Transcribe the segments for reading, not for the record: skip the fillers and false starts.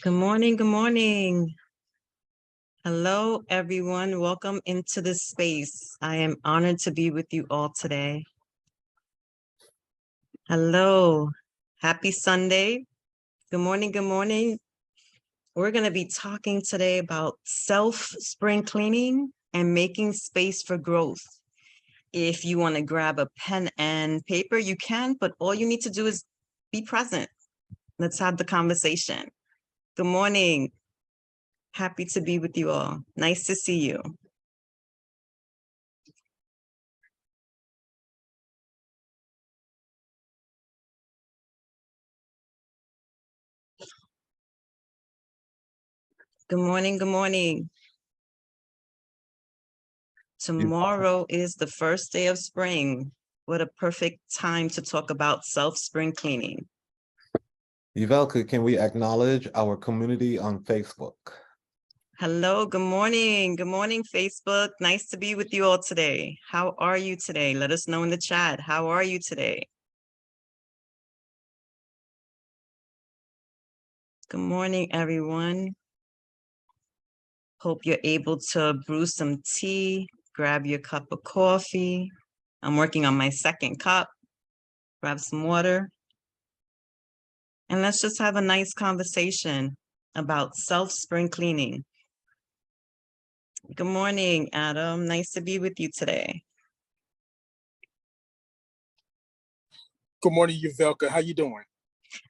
Good morning. Good morning. Hello, everyone. Welcome into this space. I am honored to be with you all today. Hello. Happy Sunday. Good morning. Good morning. We're going to be talking today about self-spring cleaning and making space for growth. If you want to grab a pen and paper, you can, but all you need to do is be present. Let's have the conversation. Good morning. Happy to be with you all. Nice to see you. Good morning. Good morning. Tomorrow is the first day of spring. What a perfect time to talk about self-spring cleaning. Yuvelca, can we acknowledge our community on Facebook? Hello, good morning. Good morning, Facebook. Nice to be with you all today. How are you today? Let us know in the chat. How are you today? Good morning, everyone. Hope you're able to brew some tea, grab your cup of coffee. I'm working on my second cup. Grab some water. And let's just have a nice conversation about self-spring cleaning. Good morning, Adam. Nice to be with you today. Good morning, Yuvelca. How you doing?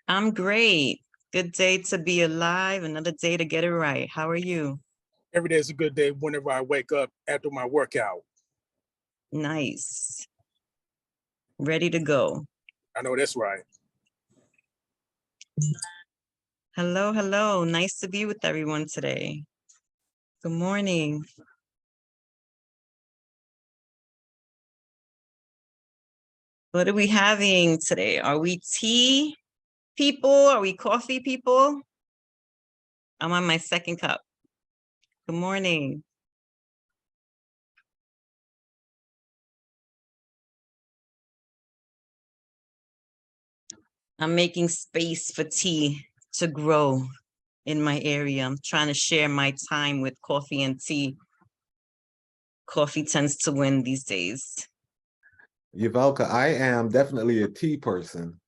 I'm great. Good day to be alive. Another day to get it right. How are you? Every day is a good day whenever I wake up after my workout. Nice. Ready to go. I know that's right. Hello, hello. Nice to be with everyone today. Good morning. What are we having today? Are we tea people? Are we coffee people? I'm on my second cup. Good morning. I'm making space for tea to grow in my area. I'm trying to share my time with coffee and tea. Coffee tends to win these days. Yuvelca, I am definitely a tea person.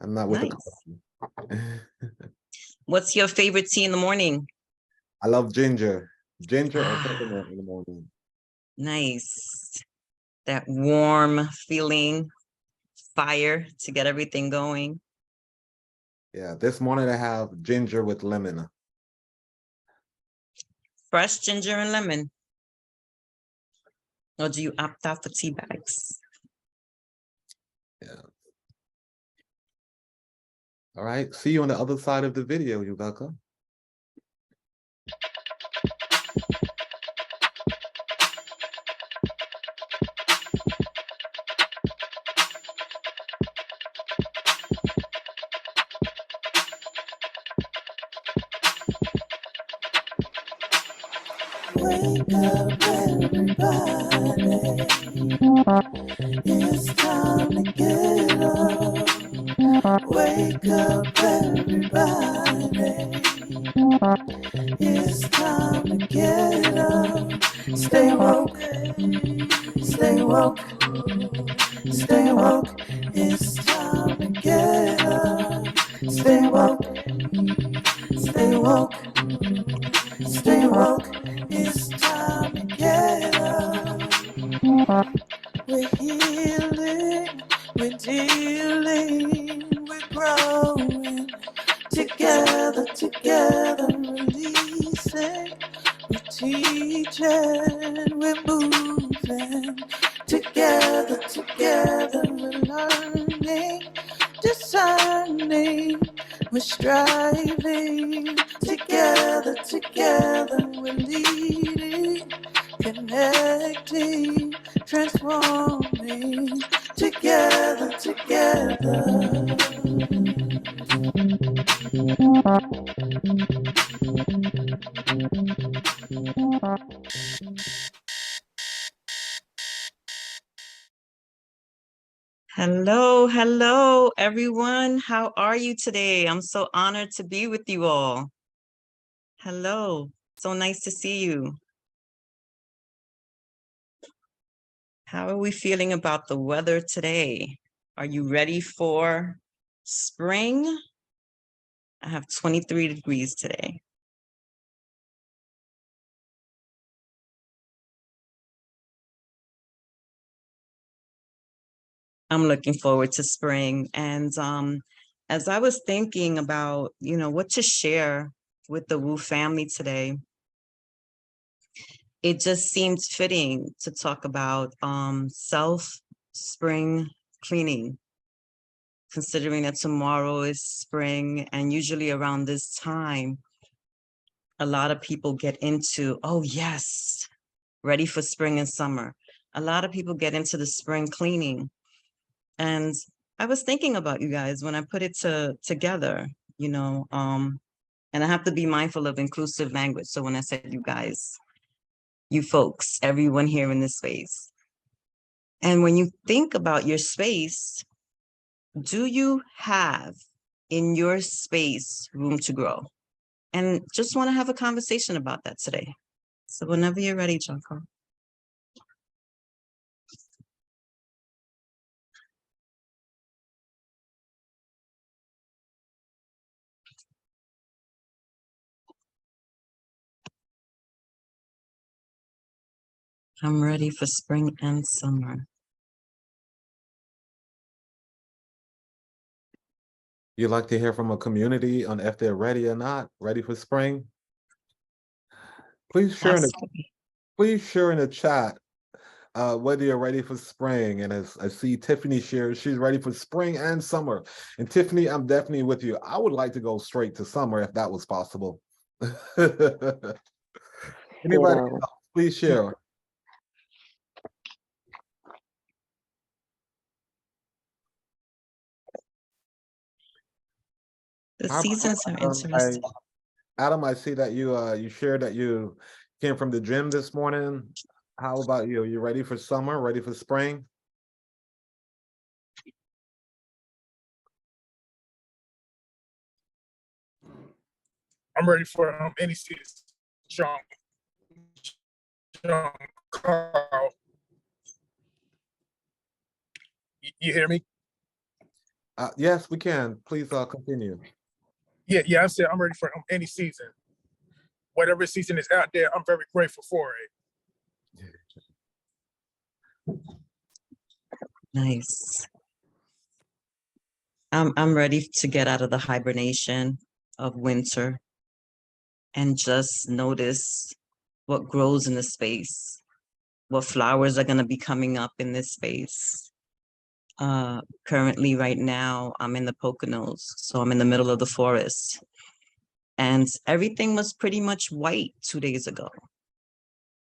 I'm not with Nice. the coffee. What's your favorite tea in the morning? I love ginger. Ginger or coconut in the morning. Nice. That warm feeling, fire to get everything going. Yeah, this morning I have ginger with lemon. Fresh ginger and lemon. Or do you opt out for tea bags? Yeah. All right, see you on the other side of the video, Yuvelca. Wake up, everybody. It's time to get up. Wake up, everybody. It's time to get up. Stay woke. Stay woke. Stay woke. It's time to get up. Stay woke. Stay woke. Stay woke. It's time to get up. We're healing, we're dealing, we're growing. Together, together, releasing. We're teaching, we're moving. Together, together, we're learning, discerning. We're striving. Together, together, we're leading, connecting, transforming. Together, together. Hello, Hello, everyone. How are you today? I'm so honored to be with you all. Hello, so nice to see you. How are we feeling about the weather today? Are you ready for spring? I have 23 degrees today. I'm looking forward to spring. And as I was thinking about, what to share with the Wu family today, it just seems fitting to talk about spring cleaning, considering that tomorrow is spring, and usually around this time, a lot of people get into, oh yes, ready for spring and summer. A lot of people get into the spring cleaning. And I was thinking about you guys when I put it together, and I have to be mindful of inclusive language. So when I said you guys, you folks, everyone here in this space. And when you think about your space, do you have in your space room to grow? And just want to have a conversation about that today. So whenever you're ready, Jocko. I'm ready for spring and summer. You'd like to hear from a community on if they're ready or not, ready for spring? Please share in the chat whether you're ready for spring. And as I see Tiffany shares, she's ready for spring and summer. And Tiffany, I'm definitely with you. I would like to go straight to summer if that was possible. Anybody else? Please share. The seasons are interesting. Adam, I see that you shared that you came from the gym this morning. How about you? Are you ready for summer? Ready for spring? I'm ready for any season. Carl. You hear me? Yes, we can. Please continue. Yeah. I said I'm ready for any season. Whatever season is out there, I'm very grateful for it. Nice. I'm ready to get out of the hibernation of winter and just notice what grows in the space, what flowers are going to be coming up in this space. Currently, right now, I'm in the Poconos, so I'm in the middle of the forest. And everything was pretty much white 2 days ago.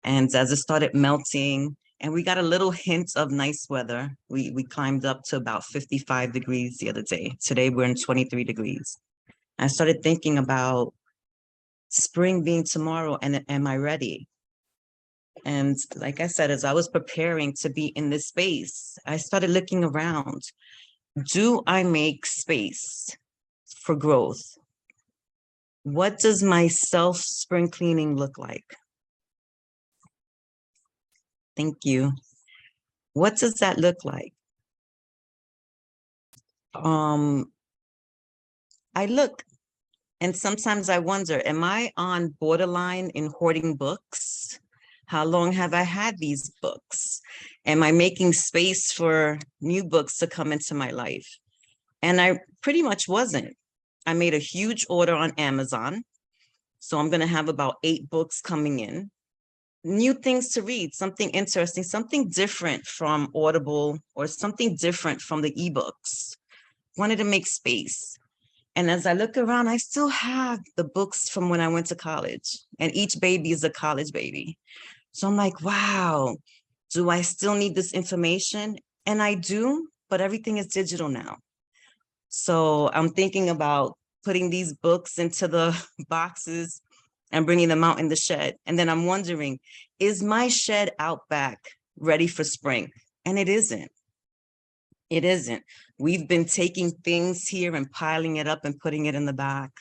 And as it started melting, and we got a little hint of nice weather, we climbed up to about 55 degrees the other day. Today, we're in 23 degrees. I started thinking about spring being tomorrow, and am I ready? And like I said, as I was preparing to be in this space, I started looking around. Do I make space for growth? What does my spring cleaning look like? Thank you. What does that look like? I look, and sometimes I wonder, am I on borderline in hoarding books? How long have I had these books? Am I making space for new books to come into my life? And I pretty much wasn't. I made a huge order on Amazon. So I'm going to have about 8 books coming in. New things to read, something interesting, something different from Audible or something different from the ebooks. Wanted to make space. And as I look around, I still have the books from when I went to college, and each baby is a college baby. So I'm like, wow, do I still need this information? And I do, but everything is digital now. So I'm thinking about putting these books into the boxes and bringing them out in the shed. And then I'm wondering, is my shed out back ready for spring? And it isn't. It isn't. We've been taking things here and piling it up and putting it in the back.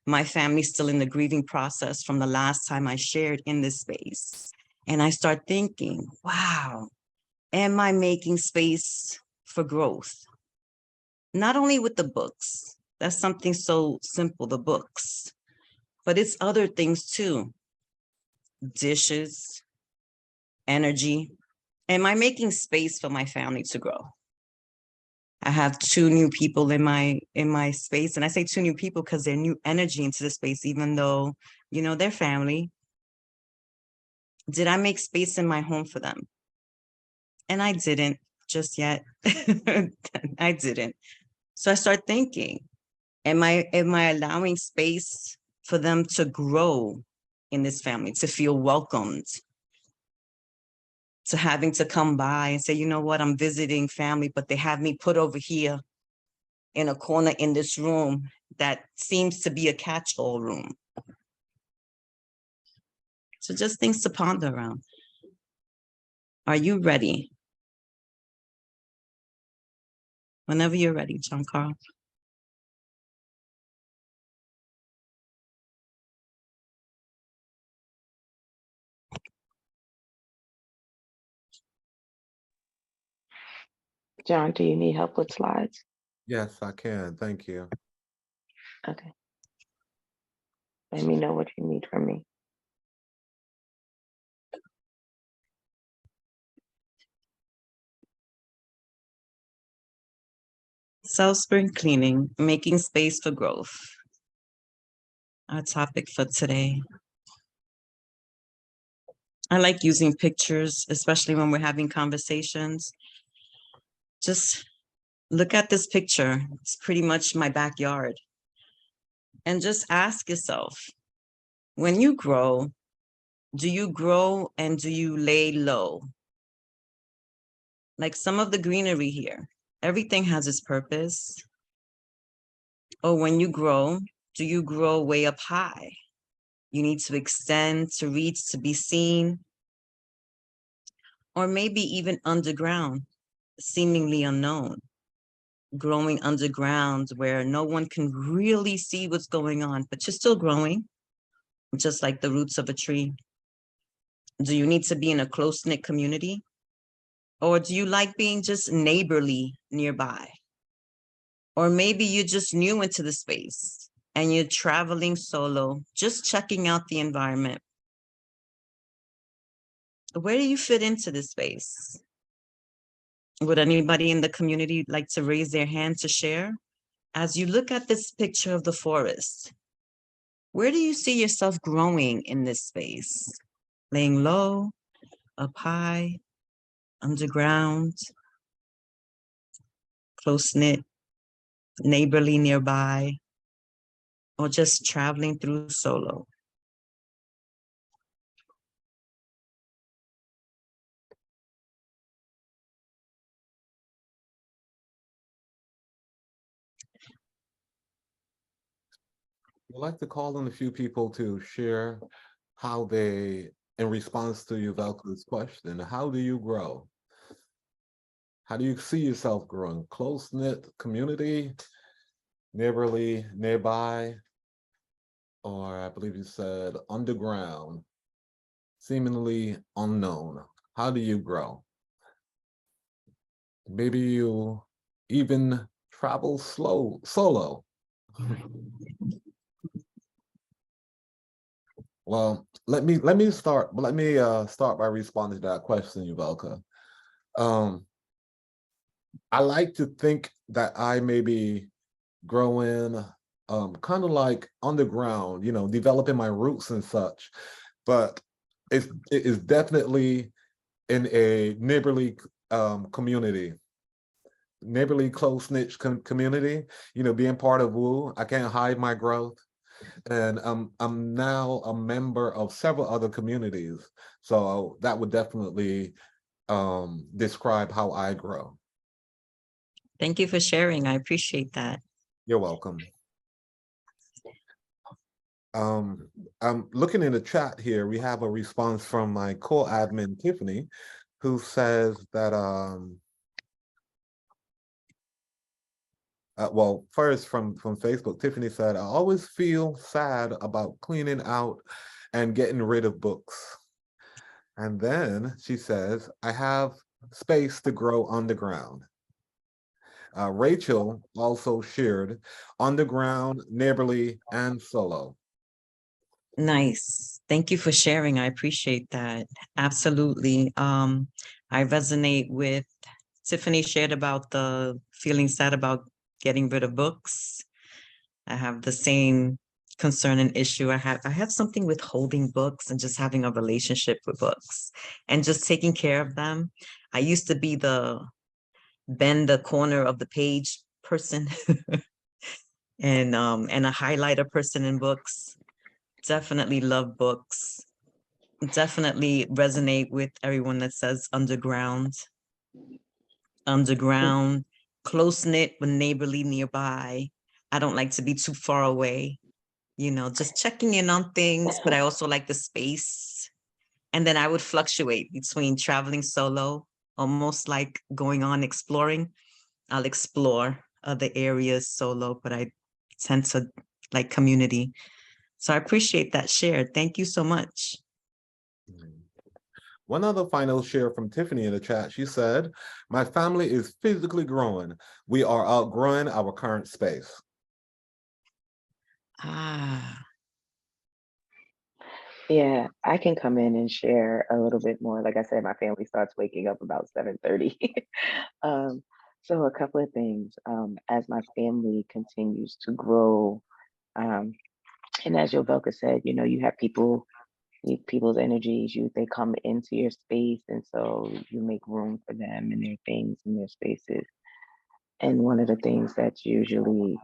My family's still in the grieving process from the last time I shared in this space. And I start thinking, wow, am I making space for growth? Not only with the books, that's something so simple, the books, but it's other things too. Dishes, energy. Am I making space for my family to grow? I have 2 new people in my space, and I say 2 new people because they're new energy into the space, even though, you know, they're family. Did I make space in my home for them? And I didn't just yet. I didn't. So I start thinking, am I allowing space for them to grow in this family, to feel welcomed, to having to come by and say, you know what, I'm visiting family, but they have me put over here in a corner in this room that seems to be a catch-all room. So just things to ponder around. Are you ready? Whenever you're ready, John Carl. John, do you need help with slides? Yes, I can. Thank you. Okay. Let me know what you need from me. Self-spring cleaning, making space for growth. Our topic for today. I like using pictures, especially when we're having conversations. Just look at this picture. It's pretty much my backyard. And just ask yourself, when you grow, do you grow and do you lay low? Like some of the greenery here, everything has its purpose. Or when you grow, do you grow way up high? You need to extend, to reach, to be seen. Or maybe even underground, seemingly unknown. Growing underground where no one can really see what's going on, but you're still growing, just like the roots of a tree. Do you need to be in a close-knit community? Or do you like being just neighborly nearby? Or maybe you're just new into the space and you're traveling solo, just checking out the environment. Where do you fit into this space? Would anybody in the community like to raise their hand to share? As you look at this picture of the forest, where do you see yourself growing in this space? Laying low, up high, underground, close-knit, neighborly nearby, or just traveling through solo? I'd like to call on a few people to share how they, in response to Yuvelca's question, how do you grow? How do you see yourself growing? Close-knit community, neighborly, nearby, or I believe you said underground, seemingly unknown. How do you grow? Maybe you even travel solo. Well, let me start by responding to that question, Yuvelca. I like to think that I may be growing kind of like underground, you know, developing my roots and such, but it is definitely in a neighborly community, neighborly close-knit community, you know, being part of WU. I can't hide my growth. And I'm now a member of several other communities. So that would definitely describe how I grow. Thank you for sharing. I appreciate that. You're welcome. I'm looking in the chat here. We have a response from my co-admin, Tiffany, who says that Well, first from Facebook, Tiffany said, I always feel sad about cleaning out and getting rid of books. And then she says, I have space to grow underground. Rachel also shared underground, neighborly, and solo. Nice. Thank you for sharing. I appreciate that. Absolutely. I resonate with Tiffany shared about the feeling sad about getting rid of books. I have the same concern and issue. I have something with holding books and just having a relationship with books and just taking care of them. I used to be the bend the corner of the page person and a highlighter person in books. Definitely love books. Definitely resonate with everyone that says underground, close-knit but neighborly nearby. I don't like to be too far away, just checking in on things, but I also like the space. And then I would fluctuate between traveling solo, almost like going on exploring. I'll explore other areas solo, but I tend to like community. So I appreciate that share. Thank you so much. One other final share from Tiffany in the chat. She said, my family is physically growing. We are outgrowing our current space. Ah, Yeah, I can come in and share a little bit more. Like I said, my family starts waking up about 7:30. So a couple of things. As my family continues to grow, um, and as Yovelka said, you have people's energies, they come into your space, and so you make room for them and their things and their spaces. And one of the things that's usually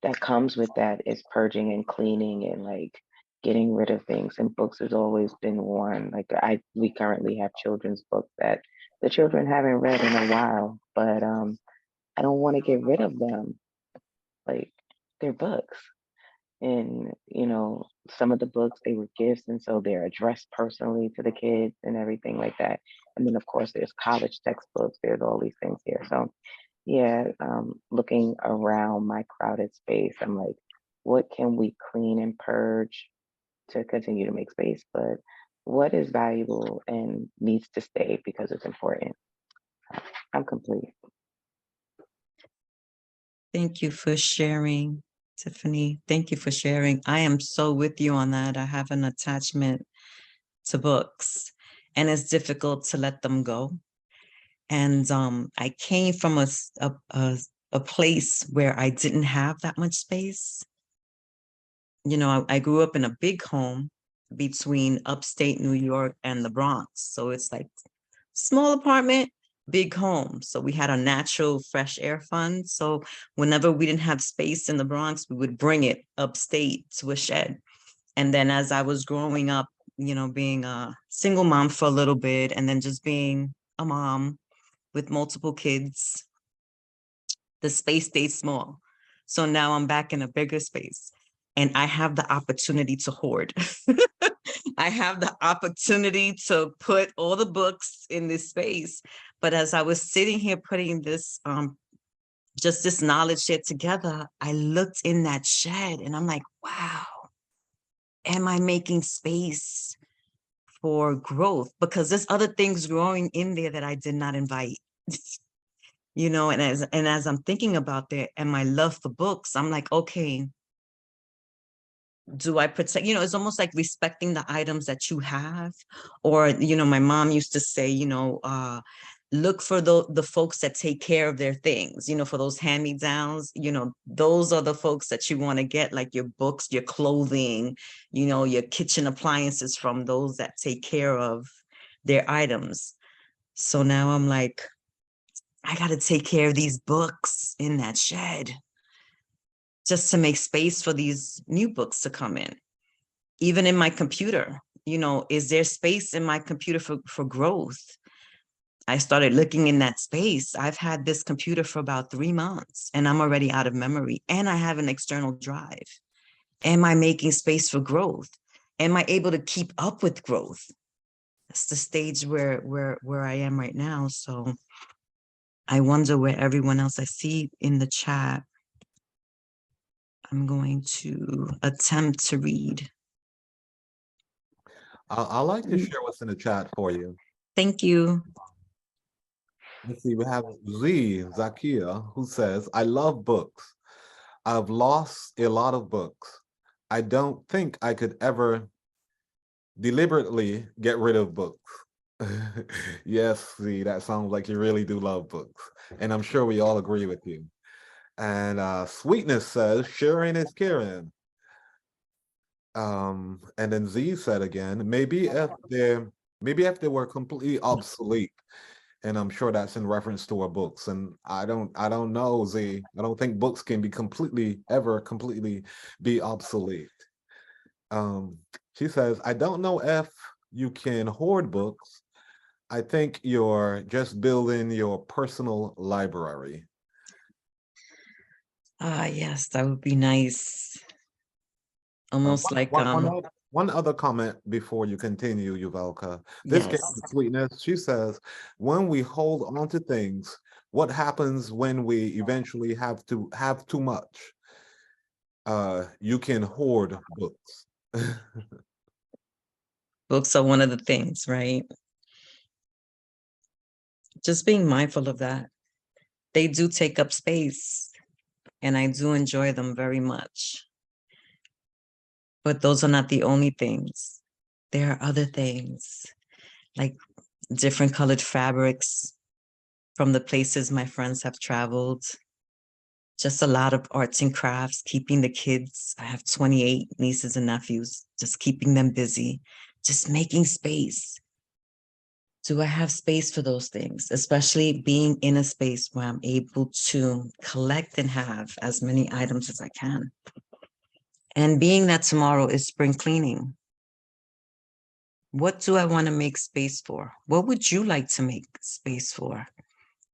that comes with that is purging and cleaning and like getting rid of things. And books has always been one. Like we currently have children's books that the children haven't read in a while, but I don't want to get rid of them. Like they're books. And some of the books, they were gifts, and so they're addressed personally to the kids and everything like that. And then of course there's college textbooks, there's all these things here. So yeah, looking around my crowded space, I'm like, what can we clean and purge to continue to make space? But what is valuable and needs to stay because it's important? I'm complete. thank you for sharing, Tiffany. Thank you for sharing. I am so with you on that. I have an attachment to books, and it's difficult to let them go. And I came from a place where I didn't have that much space. I grew up in a big home between upstate New York and the Bronx. So it's like small apartment, big home. So we had a natural fresh air fund. So whenever we didn't have space in the Bronx, we would bring it upstate to a shed. And then as I was growing up, being a single mom for a little bit, and then just being a mom with multiple kids, the space stayed small. So now I'm back in a bigger space and I have the opportunity to hoard. I have the opportunity to put all the books in this space. But as I was sitting here putting this, just this knowledge share together, I looked in that shed and I'm like, wow, am I making space for growth? Because there's other things growing in there that I did not invite. And as I'm thinking about that and my love for books, I'm like, okay, do I protect, it's almost like respecting the items that you have. Or, my mom used to say, look for the folks that take care of their things, for those hand-me-downs, those are the folks that you want to get, like your books, your clothing, your kitchen appliances from those that take care of their items. So now I'm like, I got to take care of these books in that shed just to make space for these new books to come in. Even in my computer, is there space in my computer for growth? I started looking in that space. I've had this computer for about 3 months and I'm already out of memory and I have an external drive. Am I making space for growth? Am I able to keep up with growth? That's the stage where I am right now. So I wonder where everyone else I see in the chat. I'm going to attempt to read. I like to share what's in the chat for you. Thank you. Let's see, we have Zakia, who says, I love books. I've lost a lot of books. I don't think I could ever deliberately get rid of books. Yes, Z, that sounds like you really do love books. And I'm sure we all agree with you. And Sweetness says, sharing is caring. And then Z said again, maybe if they were completely obsolete. And I'm sure that's in reference to our books. And I don't know, Z. I don't think books can be completely be obsolete. She says, I don't know if you can hoard books. I think you're just building your personal library. Yes, that would be nice. Almost like One other comment before you continue, Yuvelca. This yes. came from Sweetness. She says, when we hold on to things, what happens when we eventually have too much? You can hoard books. Books are one of the things, right? Just being mindful of that. They do take up space, and I do enjoy them very much. But those are not the only things. There are other things, like different colored fabrics from the places my friends have traveled. Just a lot of arts and crafts, keeping the kids. I have 28 nieces and nephews, just keeping them busy, just making space. Do I have space for those things? Especially being in a space where I'm able to collect and have as many items as I can. And being that tomorrow is spring cleaning, what do I want to make space for? What would you like to make space for?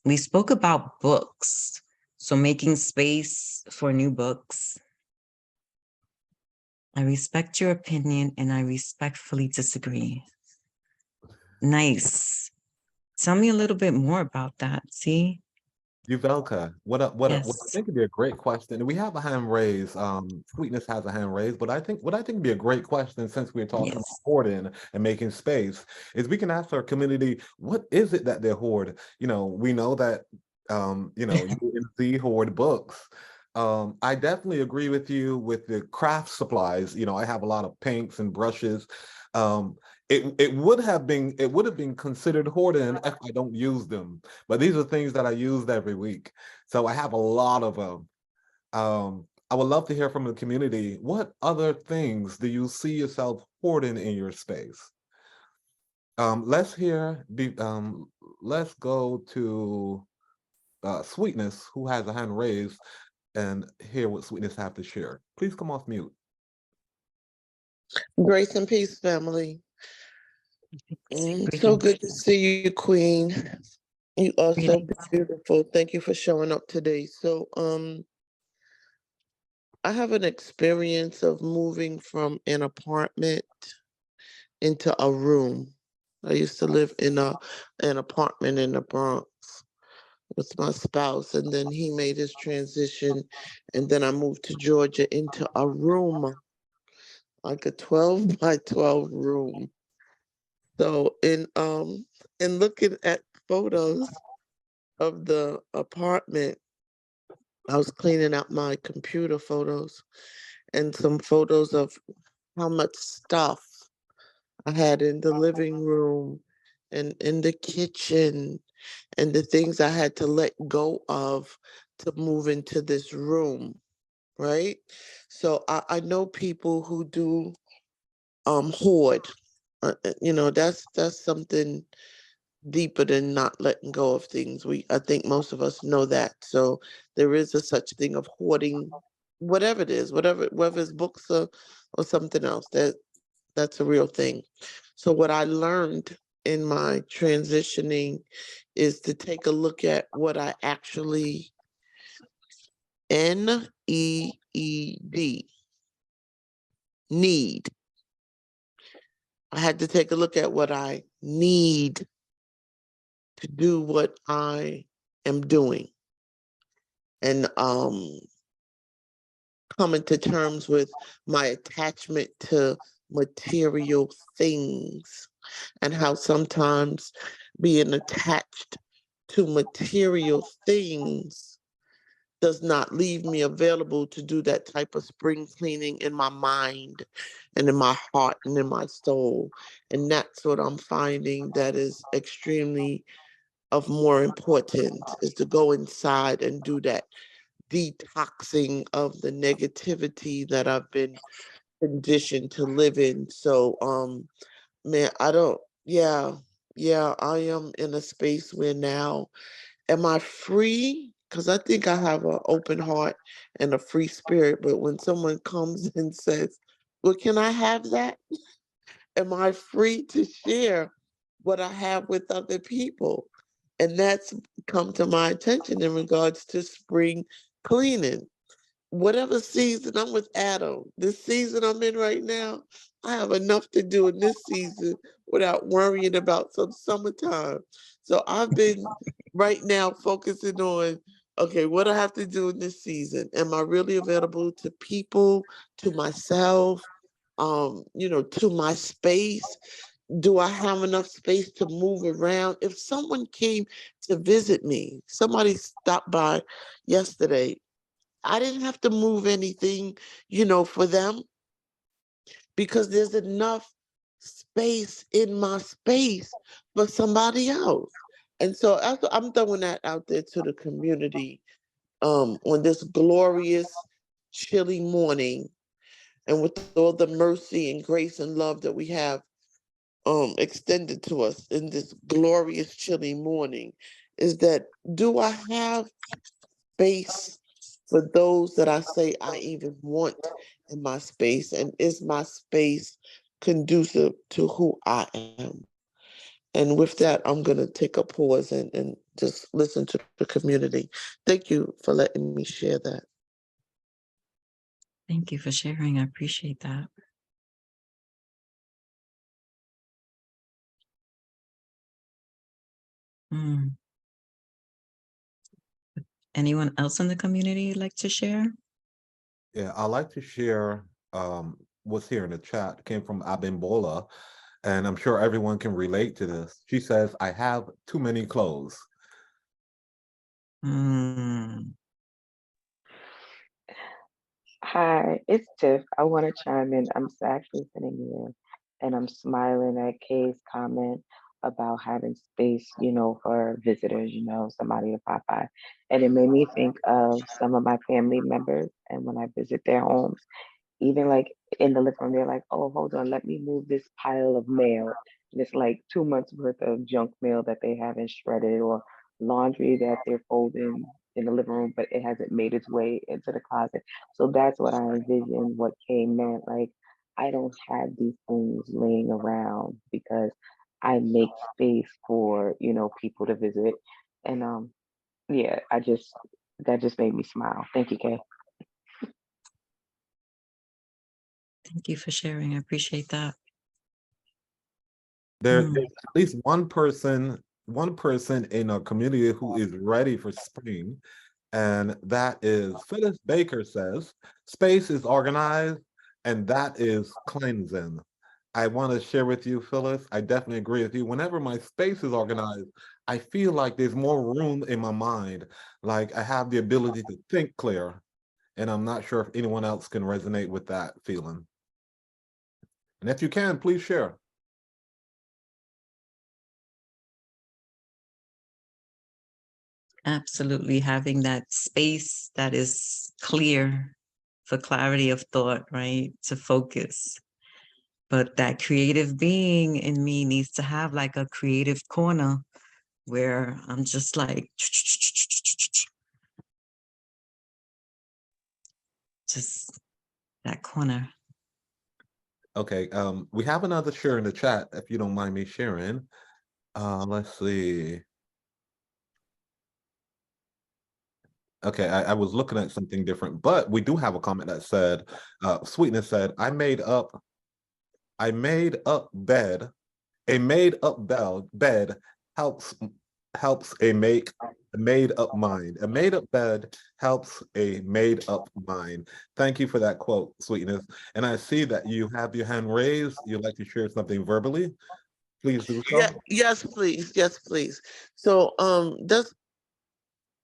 We spoke about books, so making space for new books. I respect your opinion and I respectfully disagree. Nice. Tell me a little bit more about that. See? Yuvelca, what I think would be a great question. We have a hand raised. Sweetness has a hand raised, but I think would be a great question, since we're talking about hoarding and making space, is we can ask our community, what is it that they hoard? You know, we know that you and Z hoard books. I definitely agree with you with the craft supplies. You know, I have a lot of paints and brushes. It would have been considered hoarding if I don't use them. But these are things that I used every week. So I have a lot of them. I would love to hear from the community. What other things do you see yourself hoarding in your space? Let's go to Sweetness, who has a hand raised, and hear what Sweetness have to share. Please come off mute. Grace and peace, family. So good to see you, Queen. You are so beautiful. Thank you for showing up today. So, I have an experience of moving from an apartment into a room. I used to live in an apartment in the Bronx with my spouse, and then he made his transition, and then I moved to Georgia into a room, like a 12 by 12 room. So in looking at photos of the apartment, I was cleaning out my computer photos and some photos of how much stuff I had in the living room and in the kitchen, and the things I had to let go of to move into this room, right? So I know people who do hoard. That's something deeper than not letting go of things. I think most of us know that. So there is a such thing of hoarding, whatever it is, whether it's books or something else. That's a real thing. So what I learned in my transitioning is to take a look at what I actually NEED need. I had to take a look at what I need to do what I am doing, and coming to terms with my attachment to material things, and how sometimes being attached to material things does not leave me available to do that type of spring cleaning in my mind and in my heart and in my soul. And that's what I'm finding that is extremely of more importance, is to go inside and do that detoxing of the negativity that I've been conditioned to live in. So man, I am in a space where now, am I free? Because I think I have an open heart and a free spirit, but when someone comes and says, well, can I have that? Am I free to share what I have with other people? And that's come to my attention in regards to spring cleaning. Whatever season, I'm with Adam. This season I'm in right now, I have enough to do in this season without worrying about some summertime. So I've been right now focusing on, okay, what I have to do in this season. Am I really available to people, to myself, to my space? Do I have enough space to move around? If someone came to visit me, somebody stopped by yesterday, I didn't have to move anything, for them, because there's enough space in my space for somebody else. And so I'm throwing that out there to the community on this glorious, chilly morning, and with all the mercy and grace and love that we have extended to us in this glorious, chilly morning, is that, do I have space for those that I say I even want in my space? And is my space conducive to who I am? And with that, I'm going to take a pause and just listen to the community. Thank you for letting me share that. Thank you for sharing. I appreciate that. Anyone else in the community like to share? Yeah, I like to share what's here in the chat. It came from Abimbola, and I'm sure everyone can relate to this. She says, I have too many clothes. Hi, it's Tiff. I want to chime in. I'm actually sitting here and I'm smiling at Kay's comment about having space, for visitors, somebody to pop by. And it made me think of some of my family members. And when I visit their homes, even like in the living room, they're like, oh, hold on, let me move this pile of mail. And it's like 2 months worth of junk mail that they haven't shredded, or laundry that they're folding in the living room, but it hasn't made its way into the closet. So that's what I envisioned what Kay meant. Like, I don't have these things laying around because I make space for, people to visit. And yeah, that just made me smile. Thank you, Kay. Thank you for sharing. I appreciate that. There's at least one person in our community who is ready for spring, and that is Phyllis Baker. Says space is organized, and that is cleansing. I want to share with you, Phyllis, I definitely agree with you. Whenever my space is organized, I feel like there's more room in my mind. Like I have the ability to think clear, and I'm not sure if anyone else can resonate with that feeling. And if you can, please share. Absolutely, having that space that is clear for clarity of thought, right? To focus. But that creative being in me needs to have like a creative corner where I'm just like, just that corner. Okay, we have another share in the chat, if you don't mind me sharing. Let's see. Okay, I was looking at something different, but we do have a comment that said, Sweetness said, I made up bed. A made up bed helps helps a made up mind. A made up bed helps a made up mind. Thank you for that quote, Sweetness. And I see that you have your hand raised. You'd like to share something verbally. Please do so. Yeah, yes, please. Yes, please. So that's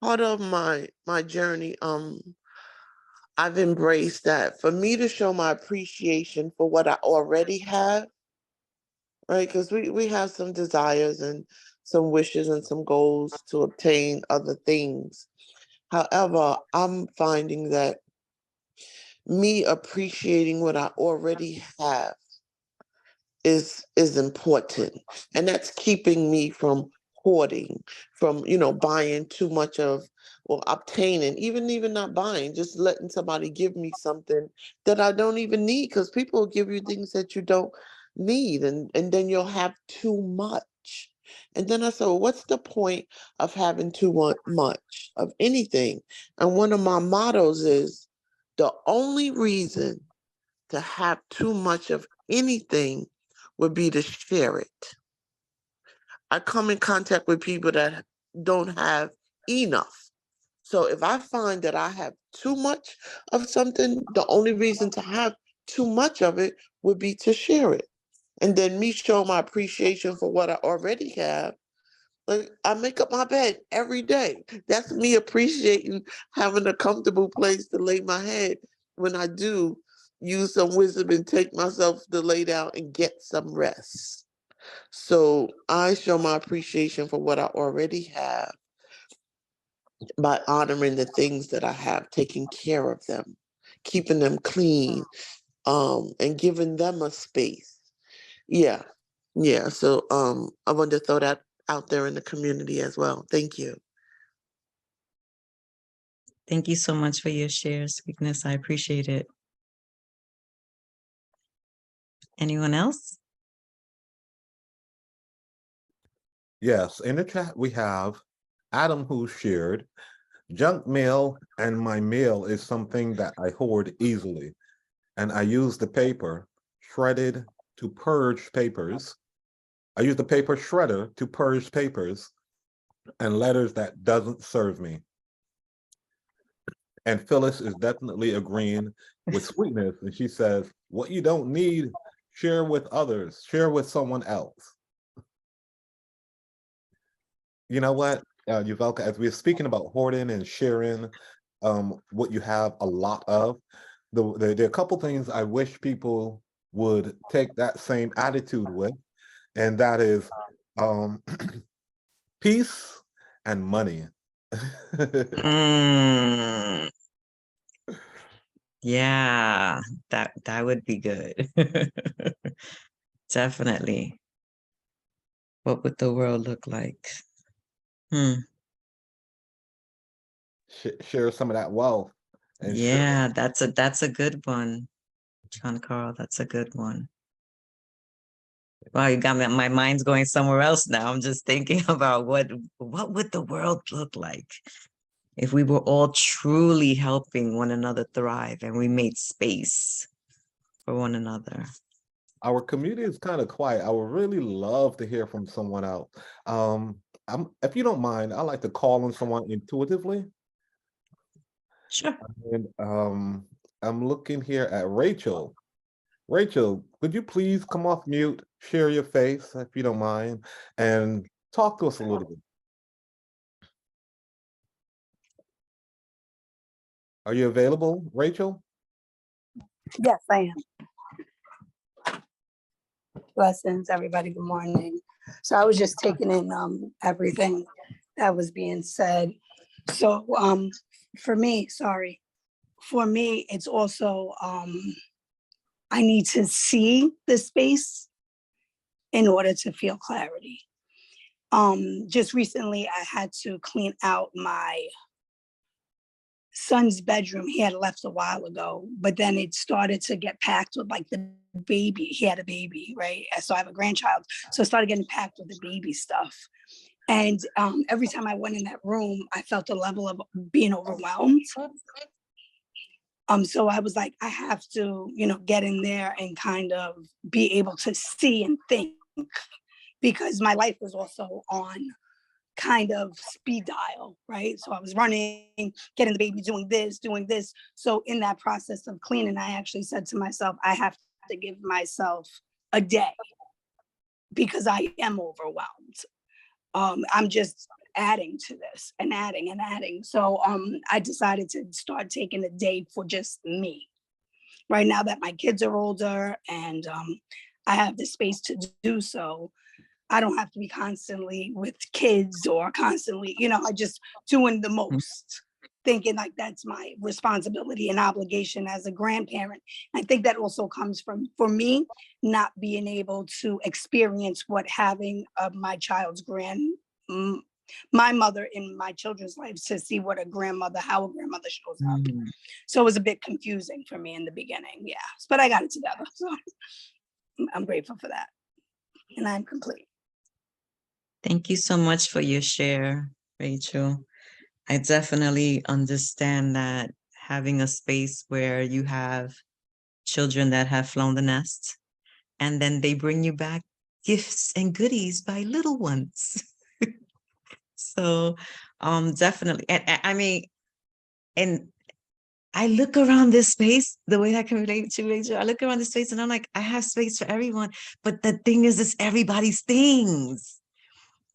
part of my journey. I've embraced that for me to show my appreciation for what I already have, right? Because we have some desires and some wishes and some goals to obtain other things. However, I'm finding that me appreciating what I already have is important, and that's keeping me from hoarding, from buying too much of, or obtaining, even not buying, just letting somebody give me something that I don't even need, because people will give you things that you don't need, and then you'll have too much. And then I said, well, what's the point of having too much of anything? And one of my mottos is, the only reason to have too much of anything would be to share it. I come in contact with people that don't have enough. So if I find that I have too much of something, the only reason to have too much of it would be to share it. And then me show my appreciation for what I already have. Like, I make up my bed every day. That's me appreciating having a comfortable place to lay my head when I do use some wisdom and take myself to lay down and get some rest. So I show my appreciation for what I already have by honoring the things that I have, taking care of them, keeping them clean, and giving them a space. Yeah. Yeah. So I wanted to throw that out there in the community as well. Thank you. Thank you so much for your share, Sweetness. I appreciate it. Anyone else? Yes, in the chat we have Adam, who shared, junk mail and my mail is something that I hoard easily. And I use the paper shredded to purge papers. I use the paper shredder to purge papers and letters that doesn't serve me. And Phyllis is definitely agreeing with Sweetness. And she says, what you don't need, share with others, share with someone else. You know what, Yuvelca, as we're speaking about hoarding and sharing what you have a lot of, there are a couple things I wish people would take that same attitude with, and that is peace and money. Mm, yeah, that would be good. Definitely. What would the world look like? Share some of that wealth. And Yeah, that's a good one, John Carl. That's a good one. Wow, you got me. My mind's going somewhere else now. I'm just thinking about what would the world look like if we were all truly helping one another thrive and we made space for one another. our community is kind of quiet. I would really love to hear from someone else. If you don't mind, I like to call on someone intuitively. Sure. And I'm looking here at Rachel. Rachel, could you please come off mute, share your face, if you don't mind, and talk to us a little bit? Are you available, Rachel? Yes, I am. Blessings, everybody. Good morning. So I was just taking in everything that was being said. So for me, it's also I need to see the space in order to feel clarity. Just recently I had to clean out my son's bedroom. He had left a while ago, but then it started to get packed with like the baby. He had a baby, right? So I have a grandchild. So it started getting packed with the baby stuff. And every time I went in that room, I felt a level of being overwhelmed. So I was like, I have to, get in there and kind of be able to see and think, because my life was also on kind of speed dial, right? So I was running, getting the baby, doing this, doing this. So in that process of cleaning, I actually said to myself, I have to give myself a day because I am overwhelmed. I'm just adding to this and adding and adding. So I decided to start taking a day for just me. Right now that my kids are older and I have the space to do so, I don't have to be constantly with kids or constantly, I just doing the most, thinking like that's my responsibility and obligation as a grandparent. I think that also comes from, for me, not being able to experience what having my child's my mother in my children's lives, to see what how a grandmother shows up. So it was a bit confusing for me in the beginning. Yeah, but I got it together. So I'm grateful for that. And I'm complete. Thank you so much for your share, Rachel. I definitely understand that having a space where you have children that have flown the nest, and then they bring you back gifts and goodies by little ones. So definitely. And I mean, and I look around this space, the way I can relate to Rachel, I look around this space and I'm like, I have space for everyone. But the thing is, it's everybody's things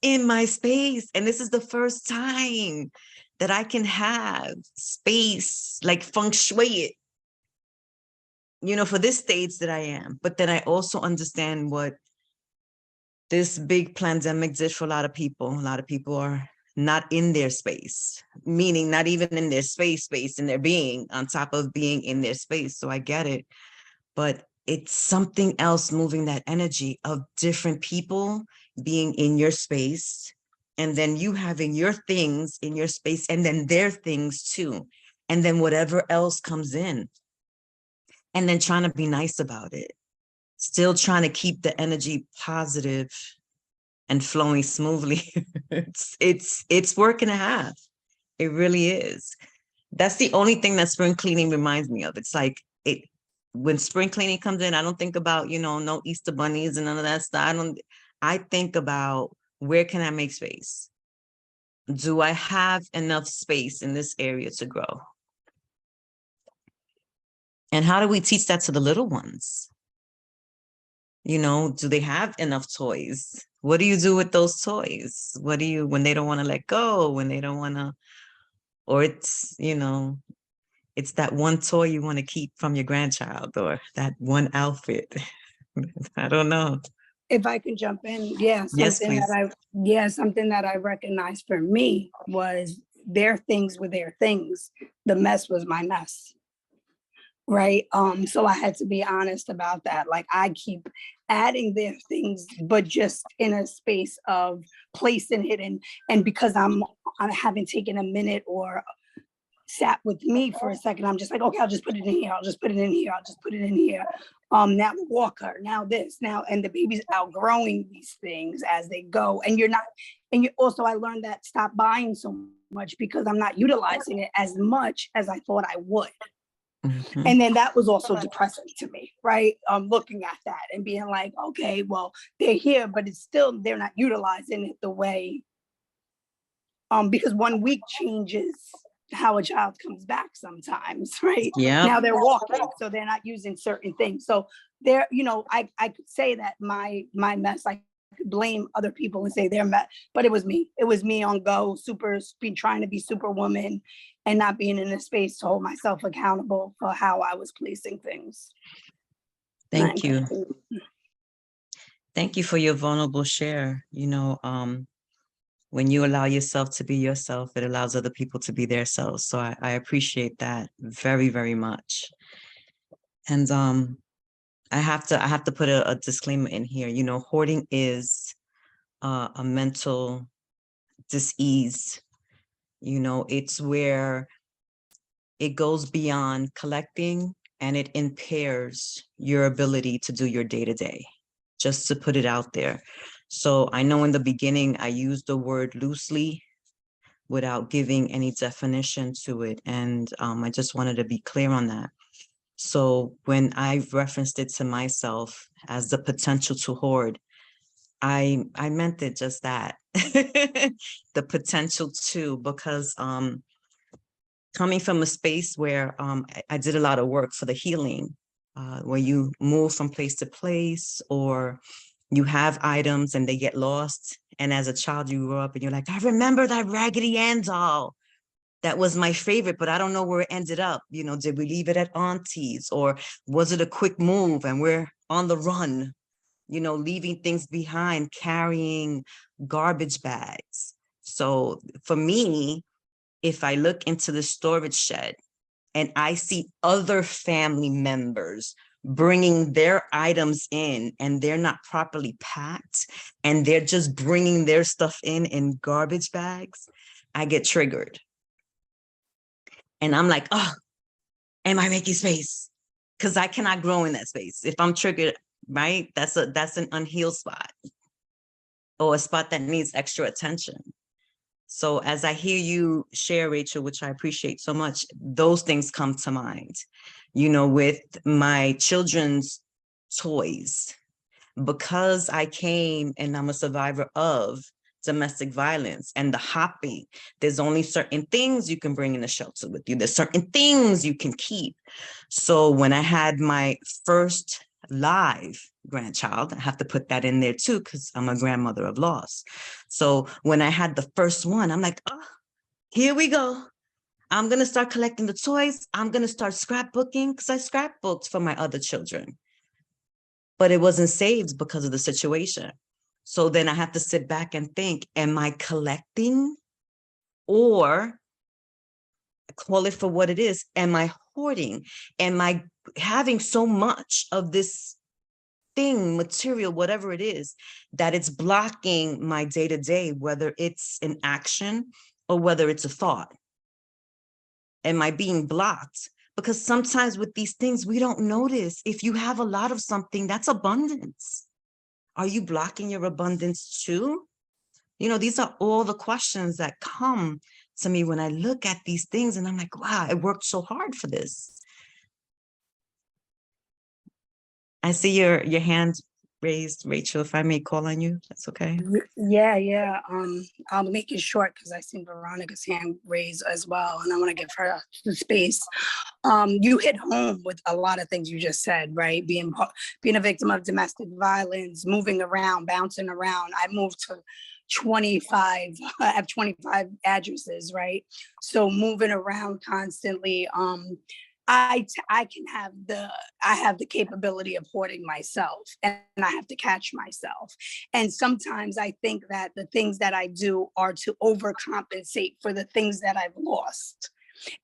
in my space. And this is the first time that I can have space, like feng shui it, for this stage that I am. But then I also understand what this big pandemic did for a lot of people. A lot of people are not in their space, meaning not even in their space, in their being, on top of being in their space. So I get it. But it's something else moving that energy of different people being in your space, and then you having your things in your space, and then their things too. And then whatever else comes in, and then trying to be nice about it, still trying to keep the energy positive and flowing smoothly. it's work and a half. It really is. That's the only thing that spring cleaning reminds me of. It's like when spring cleaning comes in, I don't think about, no Easter bunnies and none of that stuff. I think about, where can I make space? Do I have enough space in this area to grow? And how do we teach that to the little ones? Do they have enough toys? What do you do with those toys? When they don't want to let go, when they don't want to, or it's that one toy you want to keep from your grandchild, or that one outfit. I don't know. If I can jump in, Yes, please. Something that I recognized for me was their things were their things. The mess was my mess. Right. So I had to be honest about that. Like, I keep adding their things, but just in a space of placing it in. And because I haven't taken a minute or sat with me for a second, I'm just like, okay, I'll just put it in here. I'll just put it in here. I'll just put it in here. Now the walker, now this, now, and the baby's outgrowing these things as they go. And I learned that stop buying so much because I'm not utilizing it as much as I thought I would. Mm-hmm. And then that was also depressing to me, right? Looking at that and being like, okay, well, they're here, but they're not utilizing it the way, because 1 week changes how a child comes back sometimes, right? Yeah. Now they're walking, so they're not using certain things. So I could say that my mess, I could blame other people and say they're mess, but it was me. It was me on go, trying to be superwoman and not being in a space to hold myself accountable for how I was placing things. Thank you. Thank you for your vulnerable share. When you allow yourself to be yourself, it allows other people to be their selves. So I appreciate that very, very much. And I have to put a disclaimer in here. Hoarding is a mental dis-ease. It's where it goes beyond collecting, and it impairs your ability to do your day-to-day, just to put it out there. So I know in the beginning, I used the word loosely without giving any definition to it. And I just wanted to be clear on that. So when I've referenced it to myself as the potential to hoard, I meant it just that. The potential to, because coming from a space where I did a lot of work for the healing, where you move from place to place, or you have items and they get lost. And as a child, you grow up and you're like, I remember that Raggedy Ann doll. That was my favorite, but I don't know where it ended up. You know, did we leave it at auntie's, or was it a quick move and we're on the run, you know, leaving things behind, carrying garbage bags. So for me, if I look into the storage shed and I see other family members bringing their items in and they're not properly packed and they're just bringing their stuff in garbage bags, I get triggered. And I'm like, oh, am I making space? Because I cannot grow in that space. If I'm triggered, right, that's an unhealed spot, or a spot that needs extra attention. So as I hear you share, Rachel, which I appreciate so much, those things come to mind, you know, with my children's toys. Because I came and I'm a survivor of domestic violence and the hopping, there's only certain things you can bring in the shelter with you. There's certain things you can keep. So when I had my first live grandchild, I have to put that in there too, because I'm a grandmother of loss. So when I had the first one, I'm like, oh, here we go. I'm going to start collecting the toys. I'm going to start scrapbooking, because I scrapbooked for my other children. But it wasn't saved because of the situation. So then I have to sit back and think, am I collecting, or call it for what it is? Am I hoarding? Am I having so much of this thing, material, whatever it is, that it's blocking my day-to-day, whether it's an action or whether it's a thought? Am I being blocked? Because sometimes with these things, we don't notice. If you have a lot of something, that's abundance. Are you blocking your abundance too? You know, these are all the questions that come to me when I look at these things, and I'm like, wow, I worked so hard for this. I see your hand raised, Rachel. If I may call on you, that's okay. Yeah. I'll make it short because I see Veronica's hand raised as well, and I want to give her the space. You hit home with a lot of things you just said, right? Being a victim of domestic violence, moving around, bouncing around. I moved to 25. I have 25 addresses, right? So moving around constantly. I have the capability of hoarding myself, and I have to catch myself. And sometimes I think that the things that I do are to overcompensate for the things that I've lost,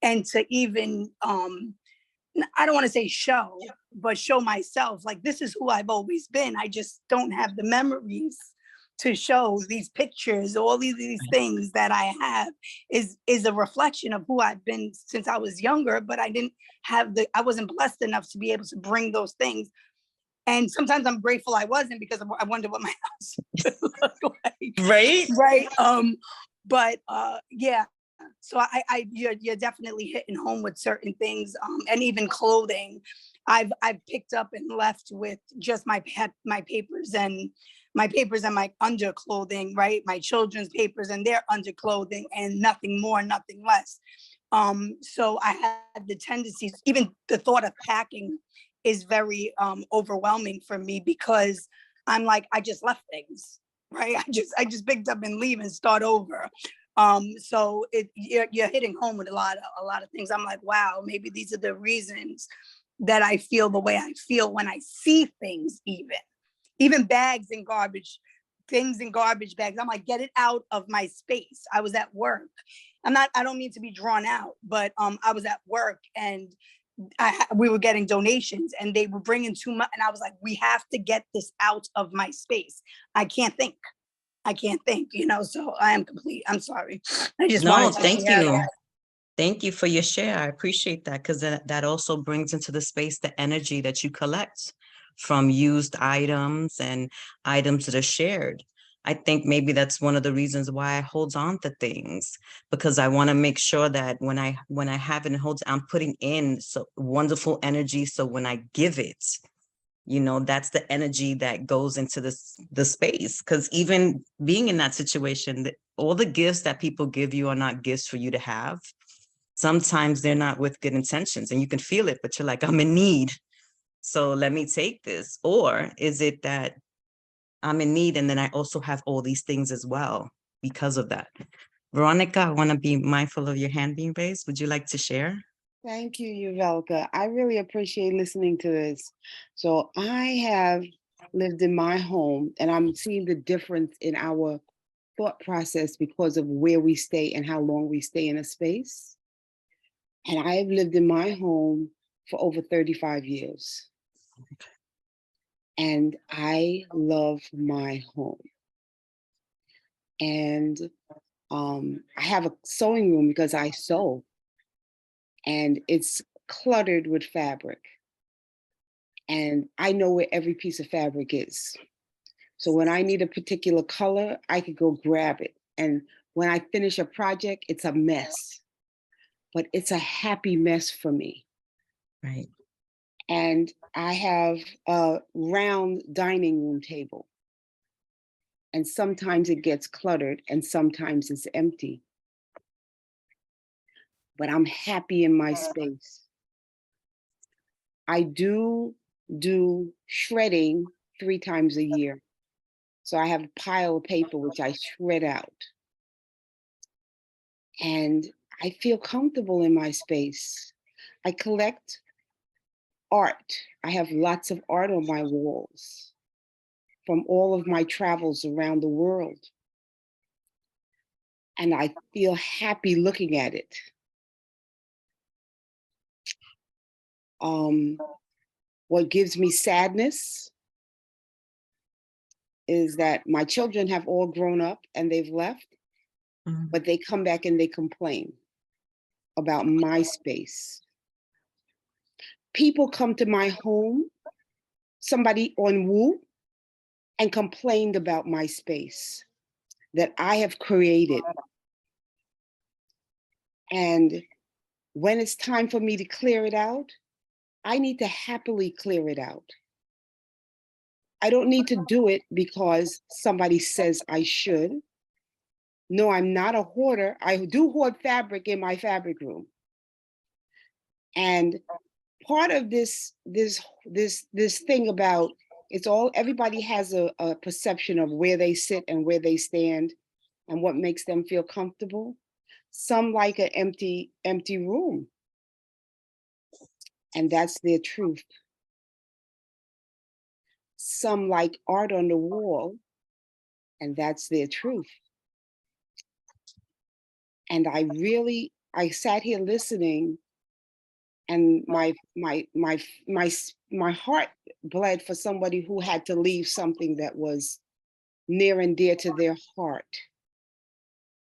and to even I don't want to say show, but show myself like this is who I've always been. I just don't have the memories to show these pictures. All these things that I have is a reflection of who I've been since I was younger, but I wasn't blessed enough to be able to bring those things. And sometimes I'm grateful I wasn't, because I wonder what my house would look like. Right. But yeah. So you're definitely hitting home with certain things, and even clothing. I've picked up and left with just my papers and my underclothing, right? My children's papers and their underclothing, and nothing more, nothing less. So I had the tendencies, even the thought of packing is very overwhelming for me, because I'm like, I just left things, right? I just picked up and leave and start over. So you're hitting home with a lot of things. I'm like, wow, maybe these are the reasons that I feel the way I feel when I see things, even bags and things in garbage bags. I'm like, get it out of my space. I was at work. I don't mean to be drawn out, but I was at work, and we were getting donations, and they were bringing too much. And I was like, we have to get this out of my space. I can't think, so I am complete. I'm sorry. I just wanted to thank share you. that. Thank you for your share. I appreciate that, because that also brings into the space the energy that you collect from used items and items that are shared. I think maybe that's one of the reasons why I hold on to things, because I want to make sure that when I have it and hold, I'm putting in so wonderful energy. So when I give it, That's the energy that goes into the space. Because even being in that situation, all the gifts that people give you are not gifts for you to have. Sometimes they're not with good intentions, and you can feel it, but you're like, I'm in need, so let me take this. Or is it that I'm in need, and then I also have all these things as well because of that? Veronica, I want to be mindful of your hand being raised. Would you like to share? Thank you, Yuvelca. I really appreciate listening to this. So I have lived in my home, and I'm seeing the difference in our thought process because of where we stay and how long we stay in a space. And I've lived in my home for over 35 years. And I love my home. And I have a sewing room because I sew. And it's cluttered with fabric. And I know where every piece of fabric is. So when I need a particular color, I could go grab it. And when I finish a project, it's a mess, but it's a happy mess for me. Right. And I have a round dining room table. And sometimes it gets cluttered and sometimes it's empty. But I'm happy in my space. I do shredding 3 times a year. So I have a pile of paper which I shred out. And I feel comfortable in my space. I collect art. I have lots of art on my walls from all of my travels around the world. And I feel happy looking at it. What gives me sadness is that my children have all grown up and they've left, but they come back and they complain about my space. People come to my home, somebody on Woo, and complained about my space that I have created. And when it's time for me to clear it out, I need to happily clear it out. I don't need to do it because somebody says I should. No, I'm not a hoarder. I do hoard fabric in my fabric room. And part of this thing about everybody has a perception of where they sit and where they stand and what makes them feel comfortable. Some like an empty room. And that's their truth. Some like art on the wall, and that's their truth. And I sat here listening, and my heart bled for somebody who had to leave something that was near and dear to their heart.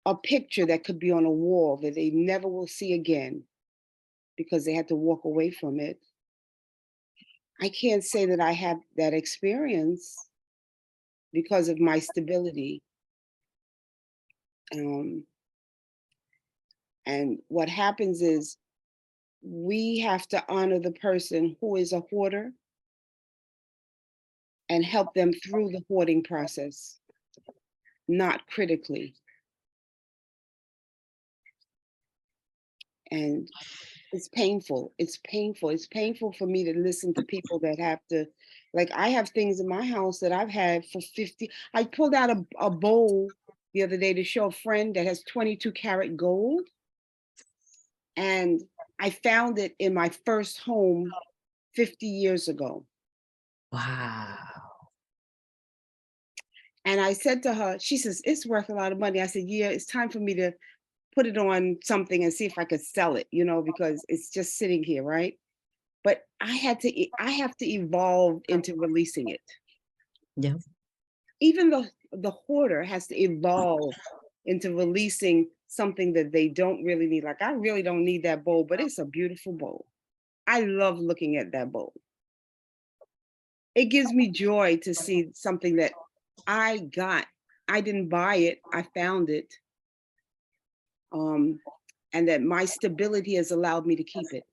A picture that could be on a wall that they never will see again because they had to walk away from it. I can't say that I have that experience because of my stability. And what happens is we have to honor the person who is a hoarder and help them through the hoarding process, not critically. And it's painful. It's painful. It's painful for me to listen to people that have to, like, I have things in my house that I've had for 50. I pulled out a bowl the other day to show a friend that has 22 karat gold. And I found it in my first home 50 years ago. Wow. And I said to her, she says, it's worth a lot of money. I said, yeah, it's time for me to put it on something and see if I could sell it, because it's just sitting here, right? But I have to evolve into releasing it. Yeah. Even the hoarder has to evolve into releasing something that they don't really need. Like, I really don't need that bowl, but it's a beautiful bowl. I love looking at that bowl. It gives me joy to see something that I got. I didn't buy it, I found it. And that my stability has allowed me to keep it.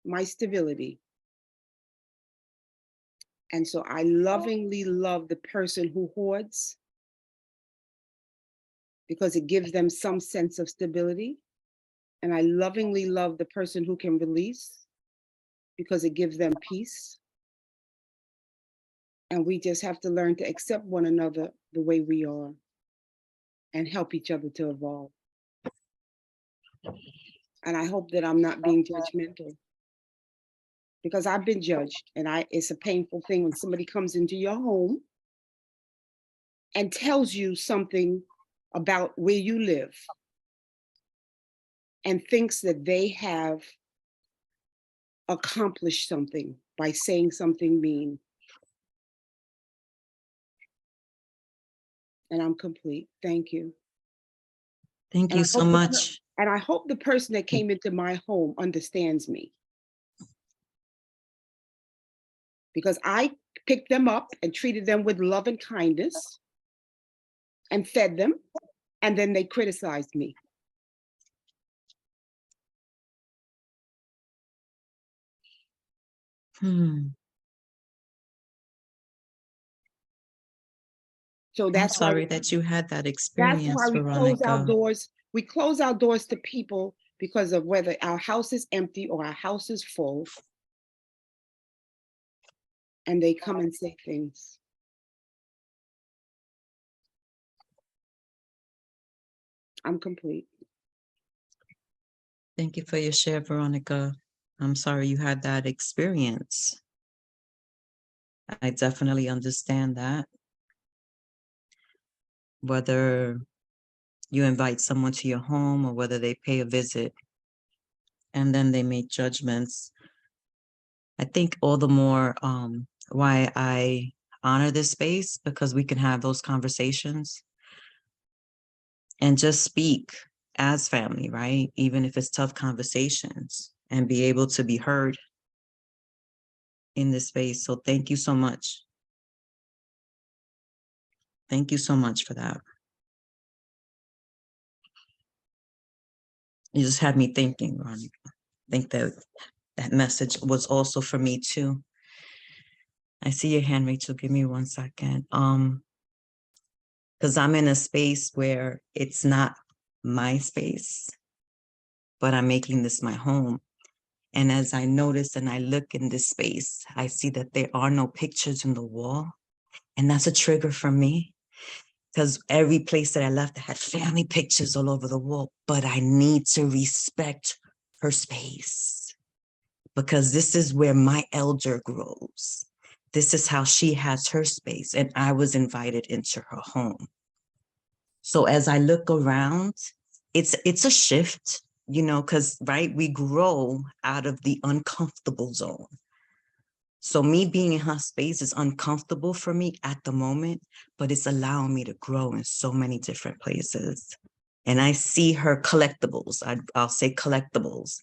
my stability. And so I lovingly love the person who hoards because it gives them some sense of stability. And I lovingly love the person who can release because it gives them peace. And we just have to learn to accept one another the way we are and help each other to evolve. And I hope that I'm not being judgmental, because I've been judged, and it's a painful thing when somebody comes into your home and tells you something about where you live and thinks that they have accomplished something by saying something mean. And I'm complete. Thank you. Thank And you I so hope much. and I hope the person that came into my home understands me, because I picked them up and treated them with love and kindness and fed them, and then they criticized me. So I'm that's why sorry that you had that that's experience, why we close our Veronica. doors. We close our doors to people because of whether our house is empty or our house is full. And they come and say things. I'm complete. Thank you for your share, Veronica. I'm sorry you had that experience. I definitely understand that. Whether you invite someone to your home or whether they pay a visit and then they make judgments, I think all the more why I honor this space, because we can have those conversations and just speak as family, right? Even if it's tough conversations, and be able to be heard in this space. So thank you so much. Thank you so much for that. You just had me thinking, Veronica. I think that that message was also for me too. I see your hand, Rachel. Give me 1 second. Because I'm in a space where it's not my space, but I'm making this my home. And as I notice and I look in this space, I see that there are no pictures in the wall. And that's a trigger for me, because every place that I left, I had family pictures all over the wall, but I need to respect her space, because this is where my elder grows. This is how she has her space, and I was invited into her home. So as I look around, it's a shift, you know, because, right, we grow out of the uncomfortable zone. So me being in her space is uncomfortable for me at the moment, but it's allowing me to grow in so many different places. And I see her collectibles, I'll say collectibles,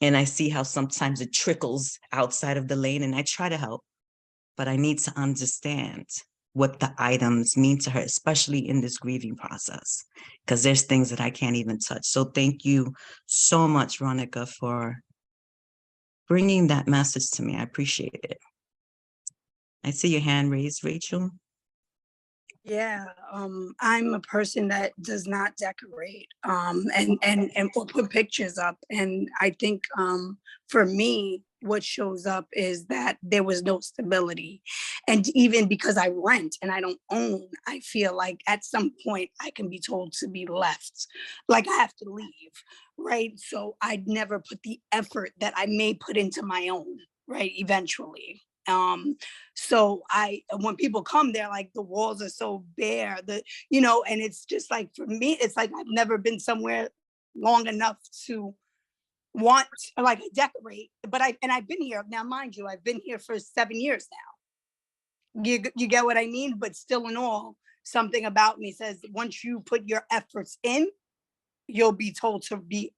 and I see how sometimes it trickles outside of the lane, and I try to help, but I need to understand what the items mean to her, especially in this grieving process, because there's things that I can't even touch. So thank you so much, Veronica, for bringing that message to me. I appreciate it. I see your hand raised, Rachel. Yeah, I'm a person that does not decorate and or put pictures up. And I think for me, what shows up is that there was no stability. And even because I rent and I don't own, I feel like at some point I can be told to be left, like I have to leave, right? So I'd never put the effort that I may put into my own, right, eventually. So when people come, they're like, the walls are so bare, and it's just like, for me, it's like I've never been somewhere long enough to want, like, I decorate, but I've been here now, mind you, I've been here for 7 years now. You get what I mean? But still, in all, something about me says once you put your efforts in, you'll be told to leave.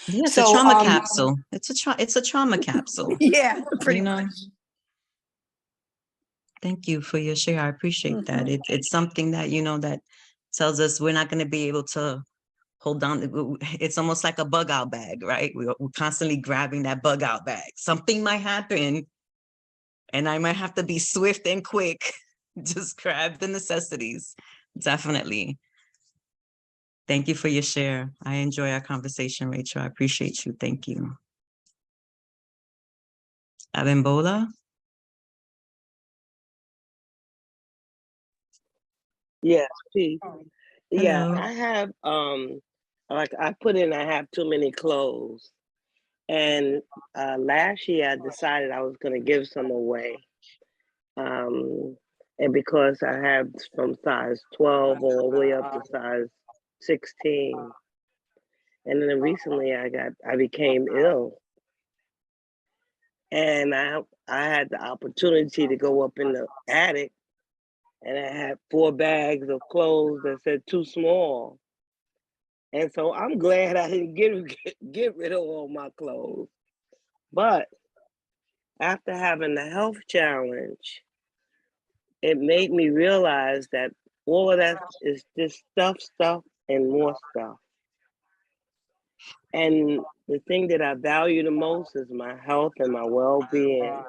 Yeah, it's a So trauma capsule. It's a trauma capsule. yeah, pretty You know? much. Thank you for your share. I appreciate that. It's something that, that tells us we're not going to be able to hold on. It's almost like a bug out bag, right? We're constantly grabbing that bug out bag. Something might happen and I might have to be swift and quick. Just grab the necessities. Definitely. Thank you for your share. I enjoy our conversation, Rachel. I appreciate you. Thank you. Abimbola? Yes, P. Yeah, Hello. I have like I put in I have too many clothes. And last year I decided I was gonna give some away. And because I have from size 12 all the way up to size 16. And then recently I became ill. And I had the opportunity to go up in the attic and I had 4 bags of clothes that said too small. And so I'm glad I didn't get rid of all my clothes. But after having the health challenge, it made me realize that all of that is just stuff, and more stuff. And the thing that I value the most is my health and my well-being.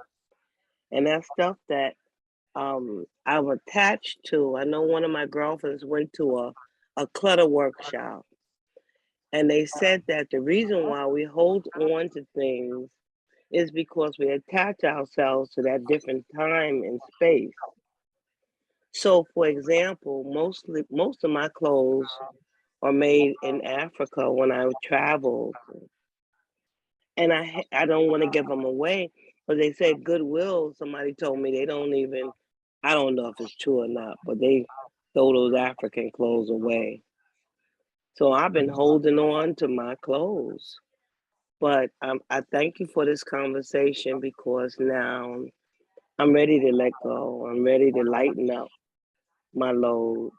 And that stuff that I'm attached to. I know one of my girlfriends went to a clutter workshop. And they said that the reason why we hold on to things is because we attach ourselves to that different time and space. So, for example, most of my clothes are made in Africa when I travel, and I don't want to give them away, but they said Goodwill. Somebody told me they don't even. I don't know if it's true or not, but they throw those African clothes away. So I've been holding on to my clothes. But I thank you for this conversation because now I'm ready to let go. I'm ready to lighten up my load.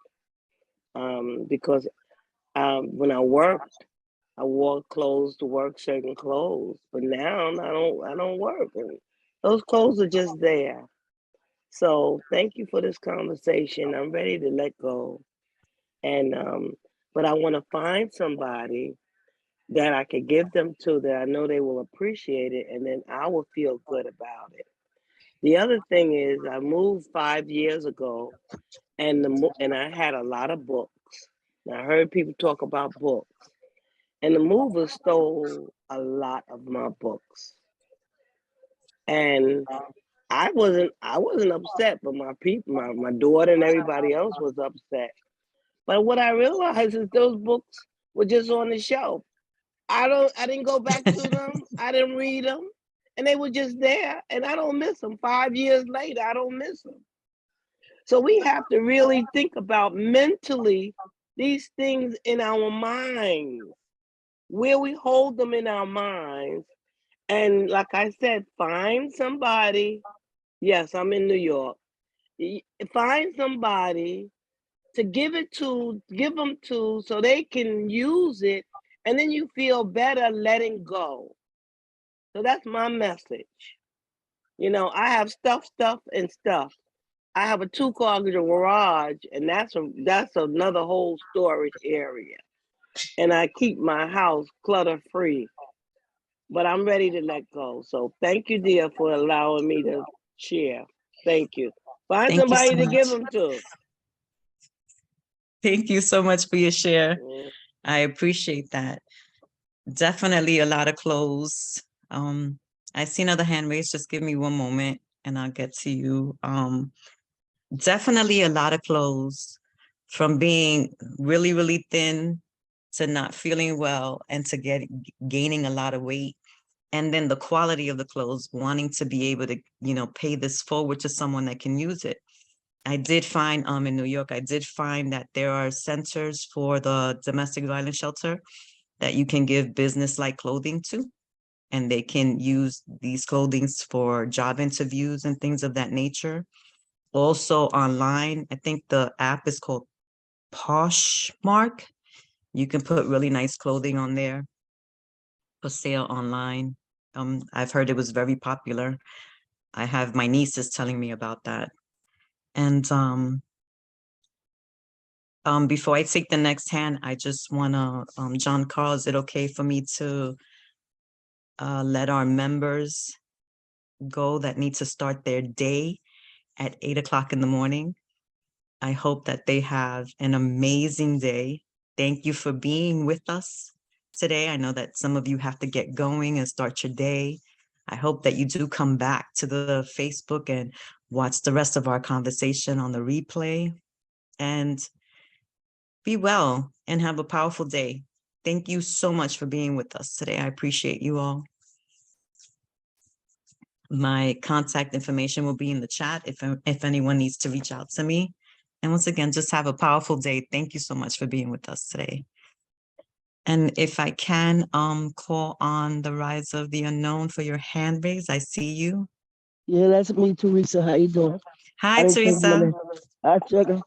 Because when I worked, I wore clothes to work, certain clothes. But now I don't work, and those clothes are just there. So thank you for this conversation. I'm ready to let go, and but I want to find somebody that I could give them to that I know they will appreciate it, and then I will feel good about it. The other thing is I moved 5 years ago, and I had a lot of books. And I heard people talk about books, and the movers stole a lot of my books. And I wasn't upset, but my people, my daughter and everybody else was upset. But what I realized is those books were just on the shelf. I didn't go back to them. I didn't read them. And they were just there. And I don't miss them. 5 years later, I don't miss them. So we have to really think about mentally these things in our minds, where we hold them in our minds. And like I said, find somebody. Yes, I'm in New York. Find somebody to give them to so they can use it. And then you feel better letting go. So that's my message. You know, I have stuff, and stuff. I have a 2-car garage, and that's another whole storage area. And I keep my house clutter free. But I'm ready to let go. So thank you, dear, for allowing me to share. Thank you. Find Thank you somebody so to give much. them to. Thank you so much for your share. I appreciate that. Definitely a lot of clothes. I see another hand raised. Just give me one moment and I'll get to you. Definitely a lot of clothes, from being really, really thin to not feeling well and to gaining a lot of weight. And then the quality of the clothes, wanting to be able to, pay this forward to someone that can use it. I did find in New York, I did find that there are centers for the domestic violence shelter that you can give business-like clothing to, and they can use these clothings for job interviews and things of that nature. Also online, I think the app is called Poshmark. You can put really nice clothing on there for sale online. I've heard it was very popular. I have my nieces telling me about that. And Before I take the next hand, I just want to, John Carl, is it okay for me to let our members go that need to start their day at 8 o'clock in the morning? I hope that they have an amazing day. Thank you for being with us today. I know that some of you have to get going and start your day. I hope that you do come back to the Facebook and watch the rest of our conversation on the replay. And be well and have a powerful day. Thank you so much for being with us today. I appreciate you all. My contact information will be in the chat if anyone needs to reach out to me. And once again, just have a powerful day. Thank you so much for being with us today. And if I can call on the Rise of the Unknown for your hand raise, I see you. Yeah, that's me, Teresa. How you doing? Hi, Teresa. Hi, Sugar.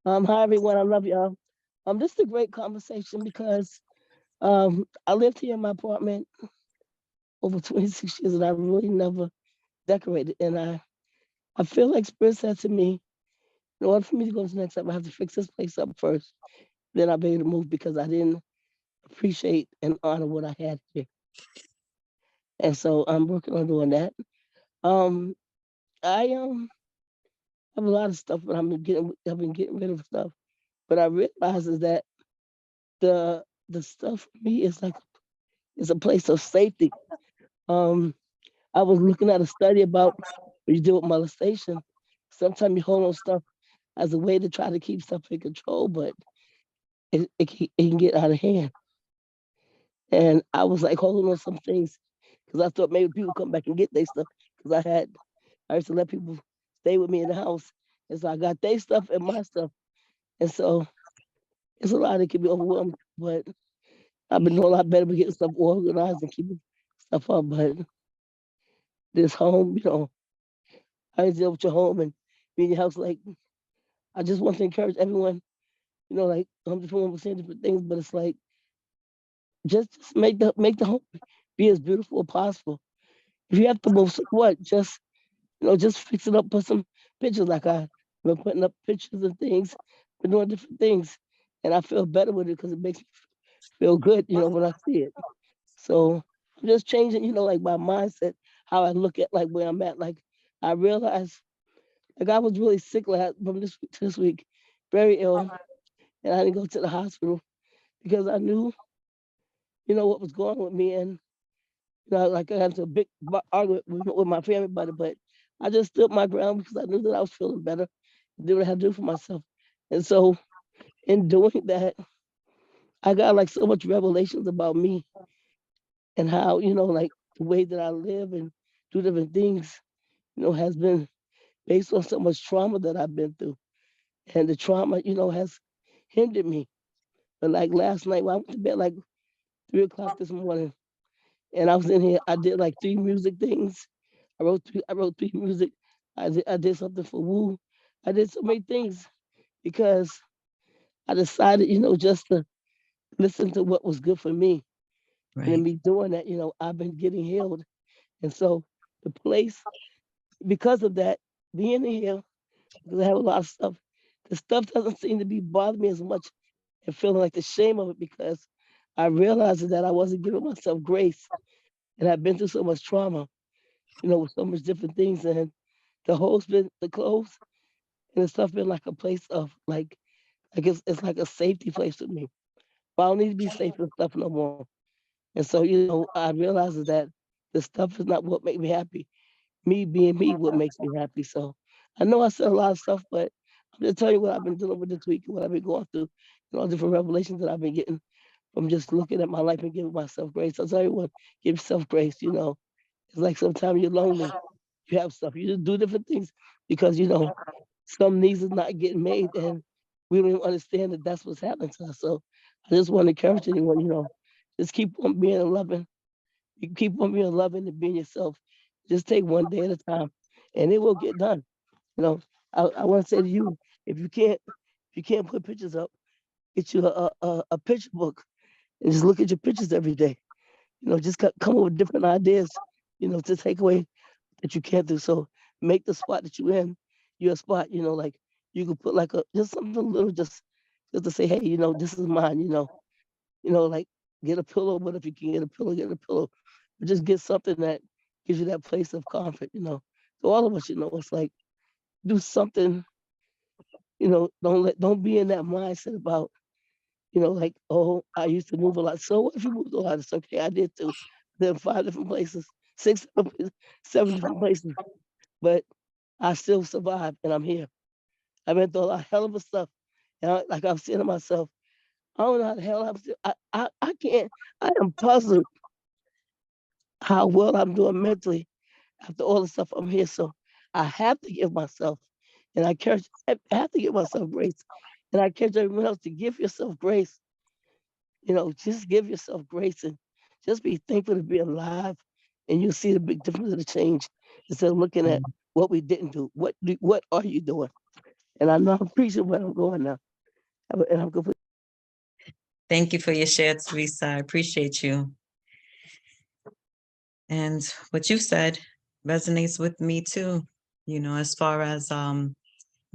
Hi, everyone. I love y'all. This is a great conversation because I lived here in my apartment over 26 years and I really never decorated. And I feel like Spirit said to me, in order for me to go to the next step, I have to fix this place up first. Then I'll be able to move because I didn't appreciate and honor what I had here. And so I'm working on doing that. I have a lot of stuff, but I've been getting rid of stuff. But I realize is that the stuff for me is like it's a place of safety. I was looking at a study about what you do with molestation. Sometimes you hold on stuff as a way to try to keep stuff in control, but it can get out of hand. And I was like holding on some things because I thought maybe people come back and get their stuff because I used to let people stay with me in the house, and so I got their stuff and my stuff, and so it's a lot that can be overwhelmed, but I've been doing a lot better with getting stuff organized and keeping stuff up. But this home, how you deal with your home and be in your house, like, I just want to encourage everyone, like, different women saying different things, but it's like, just make the home be as beautiful as possible. If you have to move, so what? Just fix it up, put some pictures, like I've been putting up pictures and things, been doing different things, and I feel better with it because it makes me feel good, when I see it. So I'm just changing, like my mindset, how I look at like where I'm at. Like I realized, like I was really sick from this week to this week, very ill, and I didn't go to the hospital because I knew, what was going on with me, and like I got into a big argument with my family about it, but I just stood my ground because I knew that I was feeling better, did what I had to do for myself, and so in doing that, I got like so much revelations about me and how, like the way that I live and do different things, has been based on so much trauma that I've been through. And the trauma, has hindered me. But like last night, when I went to bed like 3 o'clock this morning, and I was in here, I did like 3 music things. I wrote 3 music. I did something for Woo. I did so many things because I decided, just to listen to what was good for me. And in Right. me doing that, I've been getting healed. And so the place, because of that, being here, because I have a lot of stuff, the stuff doesn't seem to be bothering me as much and feeling like the shame of it because I realized that I wasn't giving myself grace. And I've been through so much trauma, with so much different things. And the clothes and the stuff been like a place of like, I guess it's like a safety place for me. But I don't need to be safe and stuff no more. And so, I realized that the stuff is not what makes me happy. Me being me what makes me happy. So I know I said a lot of stuff, but I'm just telling you what I've been dealing with this week and what I've been going through, and all different revelations that I've been getting from just looking at my life and giving myself grace. I tell everyone, give yourself grace, It's like sometimes you're lonely, you have stuff, you just do different things because some needs is not getting made and we don't even understand that that's what's happening to us. So I just want to encourage anyone, just keep on being loving. You keep on being loving and being yourself. Just take one day at a time, and it will get done. You know, I want to say to you, if you can't put pictures up, get you a picture book and just look at your pictures every day. Just come up with different ideas. To take away that you can't do. So make the spot that you're in your spot. Like you could put like just something little, just just to say, hey, this is mine, like get a pillow, but if you can get a pillow, get a pillow. But just get something that gives you that place of comfort, So all of us, it's like do something, don't be in that mindset about, like, oh, I used to move a lot. So what if you moved a lot? It's okay, I did too. Then 5 different places, 6, 7 different places. But I still survived and I'm here. I've been through a hell of a stuff. And like I'm saying to myself, I don't know how the hell I'm still, I can't, I am puzzled how well I'm doing mentally after all the stuff I'm here. So I have to give myself, and I have to give myself grace. And I encourage everyone else to give yourself grace. Just give yourself grace and just be thankful to be alive. And you'll see the big difference of the change instead of looking at what we didn't do. What are you doing? And I know I'm preaching where I'm going now. And I'm complete. Thank you for your share, Teresa. I appreciate you. And what you said resonates with me too, as far as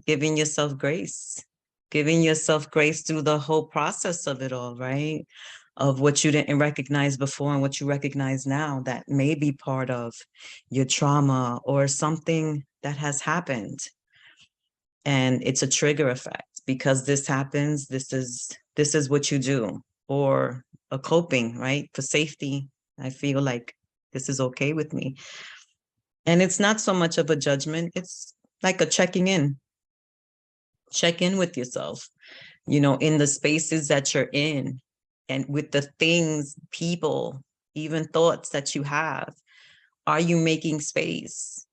giving yourself grace through the whole process of it all, right? Of what you didn't recognize before and what you recognize now that may be part of your trauma or something that has happened. And it's a trigger effect because this happens, this is what you do, or a coping, right? For safety. I feel like this is okay with me. And it's not so much of a judgment, it's like a checking in. Check in with yourself, in the spaces that you're in and with the things, people, even thoughts that you have. Are you making space?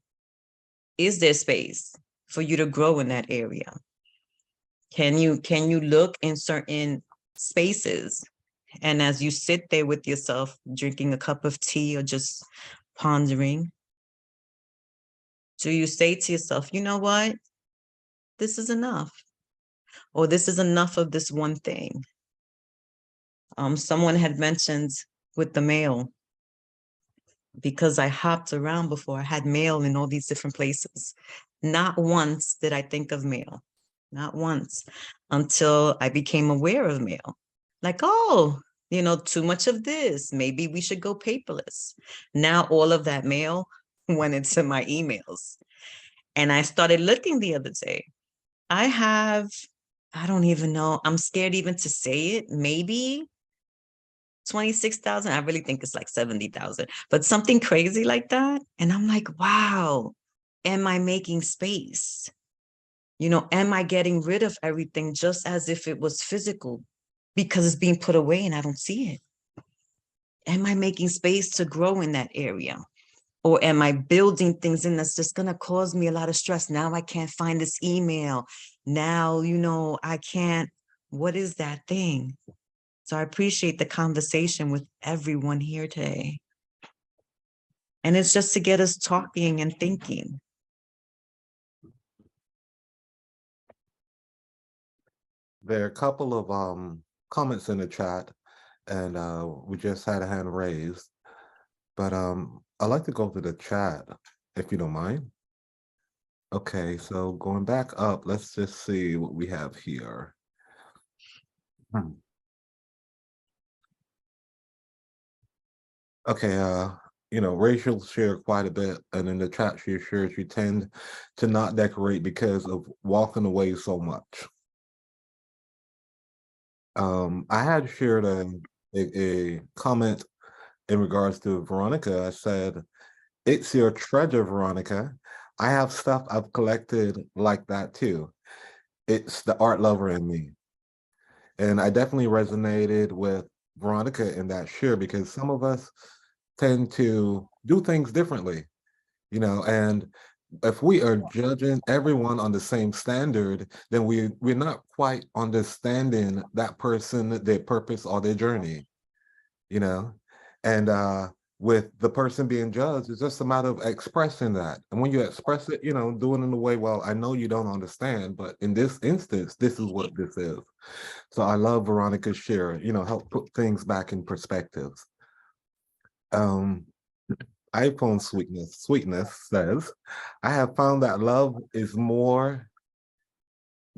Is there space for you to grow in that area? Can you look in certain spaces, and as you sit there with yourself, drinking a cup of tea or just pondering, do you say to yourself, you know what? This is enough. Or this is enough of this one thing. Someone had mentioned with the mail, because I hopped around before, I had mail in all these different places. Not once did I think of mail. Not once, until I became aware of mail. Like, oh, too much of this. Maybe we should go paperless. Now all of that mail went into my emails. And I started looking the other day. I don't even know. I'm scared even to say it. Maybe 26,000. I really think it's like 70,000, but something crazy like that. And I'm like, wow, am I making space? Am I getting rid of everything just as if it was physical because it's being put away and I don't see it? Am I making space to grow in that area? Or am I building things in that's just going to cause me a lot of stress? Now I can't find this email. Now, I can't. What is that thing? So I appreciate the conversation with everyone here today. And it's just to get us talking and thinking. There are a couple of comments in the chat, and we just had a hand raised. But I'd like to go to the chat, if you don't mind. Okay, so going back up, let's just see what we have here. Okay, Rachel shared quite a bit, and in the chat she shares you tend to not decorate because of walking away so much. I had shared a comment in regards to Veronica. I said, "It's your treasure, Veronica. I have stuff I've collected like that too. It's the art lover in me." And I definitely resonated with Veronica in that share because some of us tend to do things differently, and if we are judging everyone on the same standard, then we're not quite understanding that person, their purpose or their journey, and with the person being judged, it's just a matter of expressing that. And when you express it, doing it in a way, well, I know you don't understand, but in this instance, this is what this is. So I love Veronica's share, help put things back in perspective. iPhone Sweetness says, I have found that love is more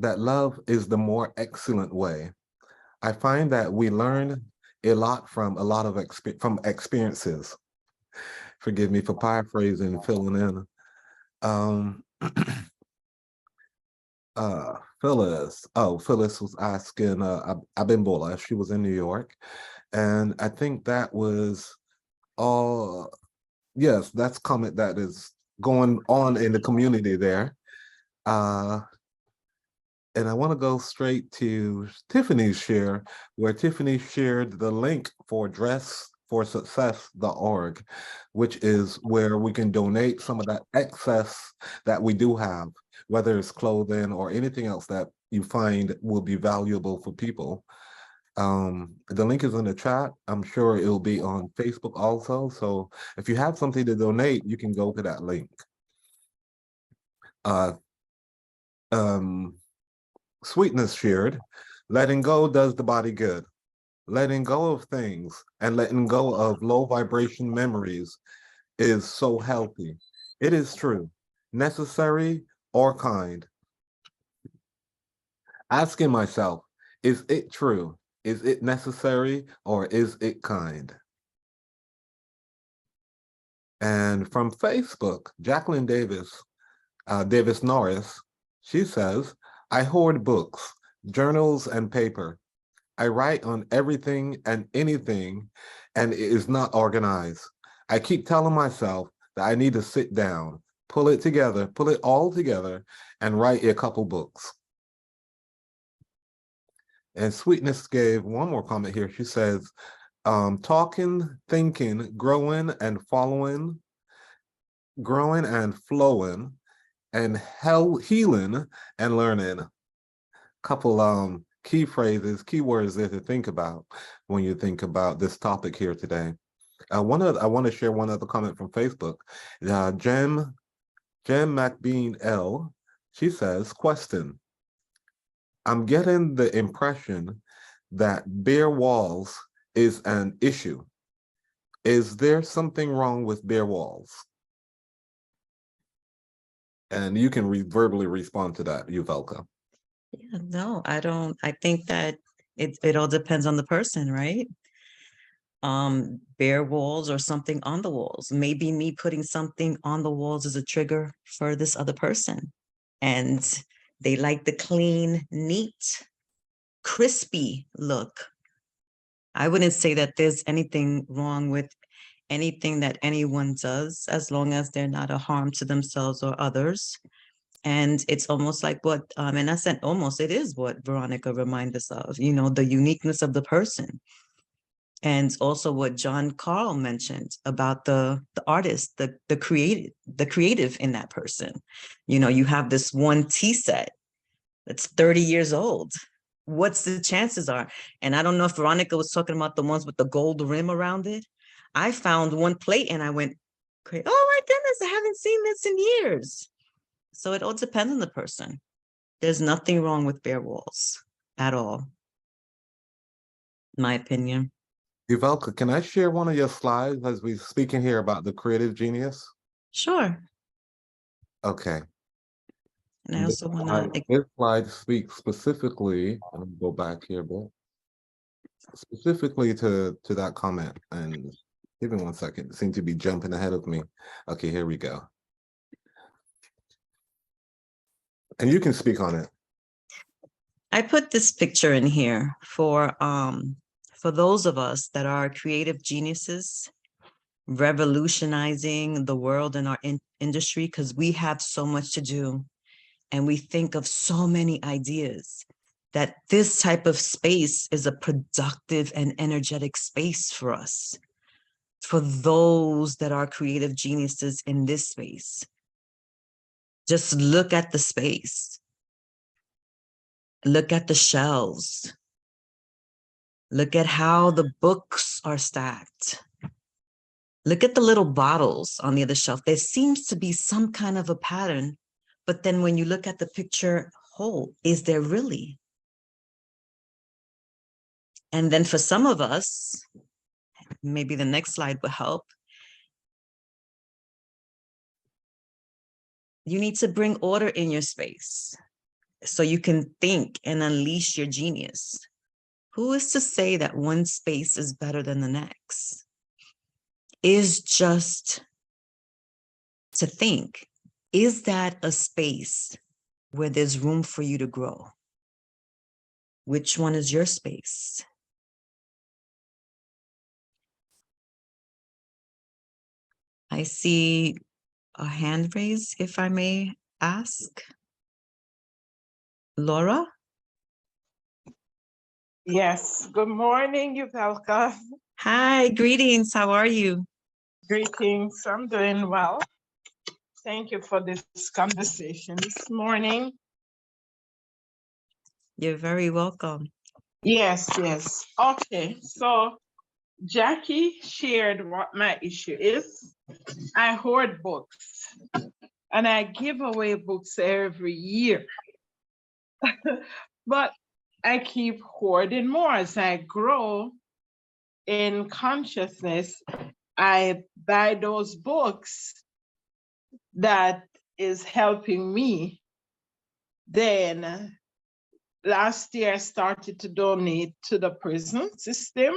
that love is the more excellent way. I find that we learn a lot from a lot of experiences. Forgive me for paraphrasing, filling in. Um, Phyllis was asking Abimbola. She was in New York, and I think that was all. Yes, that's comment that is going on in the community there. And I want to go straight to Tiffany's share, where Tiffany shared the link for dressforsuccess.org, which is where we can donate some of that excess that we do have, whether it's clothing or anything else that you find will be valuable for people. The link is in the chat. I'm sure it'll be on Facebook also. So if you have something to donate, you can go to that link. Sweetness shared, letting go does the body good. Letting go of things and letting go of low vibration memories is so healthy. It is true, necessary or kind. Asking myself, is it true? Is it necessary or is it kind? And from Facebook, Jacqueline Davis Norris, she says, I hoard books, journals, and paper. I write on everything and anything, and it is not organized. I keep telling myself that I need to sit down, pull it all together, and write a couple books. And Sweetness gave one more comment here. She says, talking, thinking, growing and flowing, and healing and learning. Couple key phrases, key words there to think about when you think about this topic here today. I want to share one other comment from Facebook. Jem McBean L. She says, question. I'm getting the impression that bare walls is an issue. Is there something wrong with bare walls? And you can verbally respond to that, Yuvelca. Yeah, no, I don't. I think that it all depends on the person, right? Bare walls or something on the walls. Maybe me putting something on the walls is a trigger for this other person. And they like the clean, neat, crispy look. I wouldn't say that there's anything wrong with anything that anyone does, as long as they're not a harm to themselves or others. And it's almost like what, and I said almost, it is what Veronica reminded us of, you know, the uniqueness of the person. And also what John Carl mentioned about the artist, the creative in that person. You know, you have this one tea set that's 30 years old. What's the chances are? And I don't know if Veronica was talking about the ones with the gold rim around it. I found one plate and I went, oh my goodness, I haven't seen this in years. So it all depends on the person. There's nothing wrong with bare walls at all, in my opinion. Yuvelca, can I share one of your slides as we're speaking here about the creative genius? Sure. Okay. And I also want to... This slide speaks specifically, I'm gonna go back here, but specifically to that comment. And give me 1 second, it seems to be jumping ahead of me. Okay, here we go. And you can speak on it. I put this picture in here for those of us that are creative geniuses, revolutionizing the world and our industry, because we have so much to do. And we think of so many ideas that this type of space is a productive and energetic space for us, for those that are creative geniuses in this space. Just look at the space. Look at the shelves. Look at how the books are stacked. Look at the little bottles on the other shelf. There seems to be some kind of a pattern, but then when you look at the picture whole, is there really? And then for some of us, maybe the next slide will help. You need to bring order in your space. so you can think and unleash your genius. Who is to say that one space is better than the next? Is just to think, is that a space where there's room for you to grow? Which one is your space? I see a hand raised, if I may ask. Laura? Yes. Good morning, Yuvelca. Hi, greetings. How are you? Greetings. I'm doing well. Thank you for this conversation this morning. You're very welcome. Yes, yes. Okay. So Jackie shared what my issue is. I hoard books and I give away books every year. But I keep hoarding more as I grow in consciousness. I buy those books that is helping me. Then last year I started to donate to the prison system,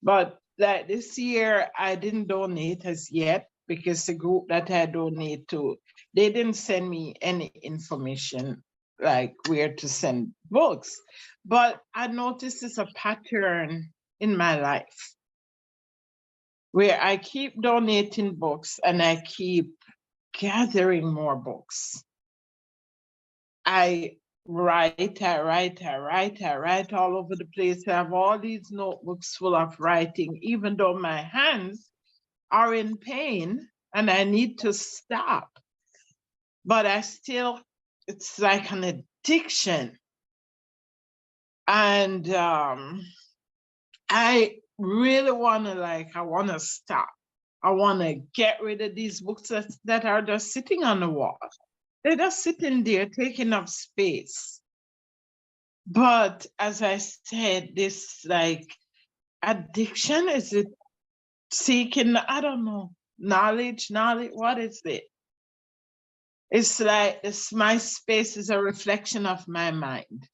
but like this year I didn't donate as yet because the group that I donate to, they didn't send me any information like where to send books. But I noticed there's a pattern in my life where I keep donating books and I keep gathering more books. I write all over the place. I have all these notebooks full of writing, even though my hands are in pain and I need to stop. But I still, it's like an addiction. And I really want to stop. I want to get rid of these books that are just sitting on the wall. They're just sitting there taking up space. But as I said, this like addiction, is it seeking, I don't know, knowledge, what is it? It's like my space is a reflection of my mind.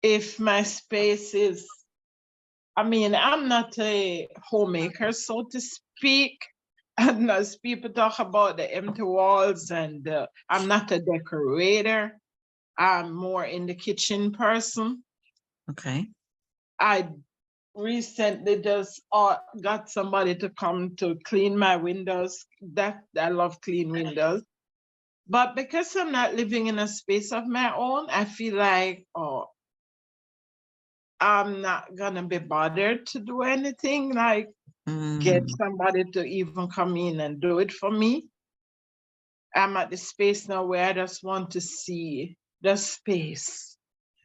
If my space is, I mean, I'm not a homemaker, so to speak. And as people talk about the empty walls, and I'm not a decorator. I'm more in the kitchen person. Okay. I recently just got somebody to come to clean my windows. That I love clean windows. But because I'm not living in a space of my own, I feel like, oh, I'm not gonna be bothered to do anything, like get somebody to even come in and do it for me. I'm at the space now where I just want to see the space.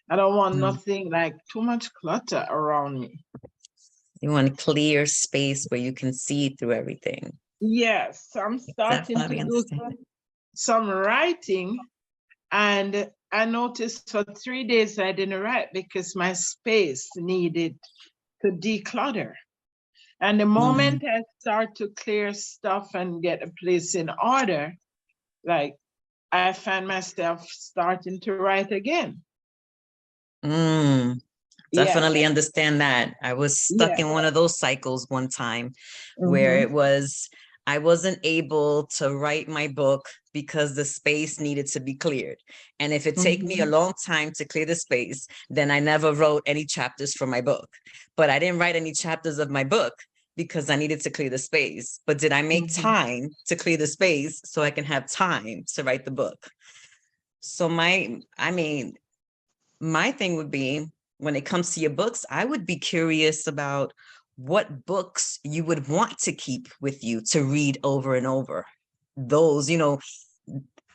I don't want nothing like too much clutter around me. You want a clear space where you can see through everything. Yes, I'm starting to do some writing, and I noticed for 3 days I didn't write because my space needed to declutter. And the moment I start to clear stuff and get a place in order, like I find myself starting to write again. Definitely understand that. I was stuck in one of those cycles one time where it was, I wasn't able to write my book because the space needed to be cleared. And if it take me a long time to clear the space, then I never wrote any chapters for my book. But I didn't write any chapters of my book because I needed to clear the space. But did I make time to clear the space so I can have time to write the book? So my thing would be, when it comes to your books, I would be curious about what books you would want to keep with you to read over and over. Those,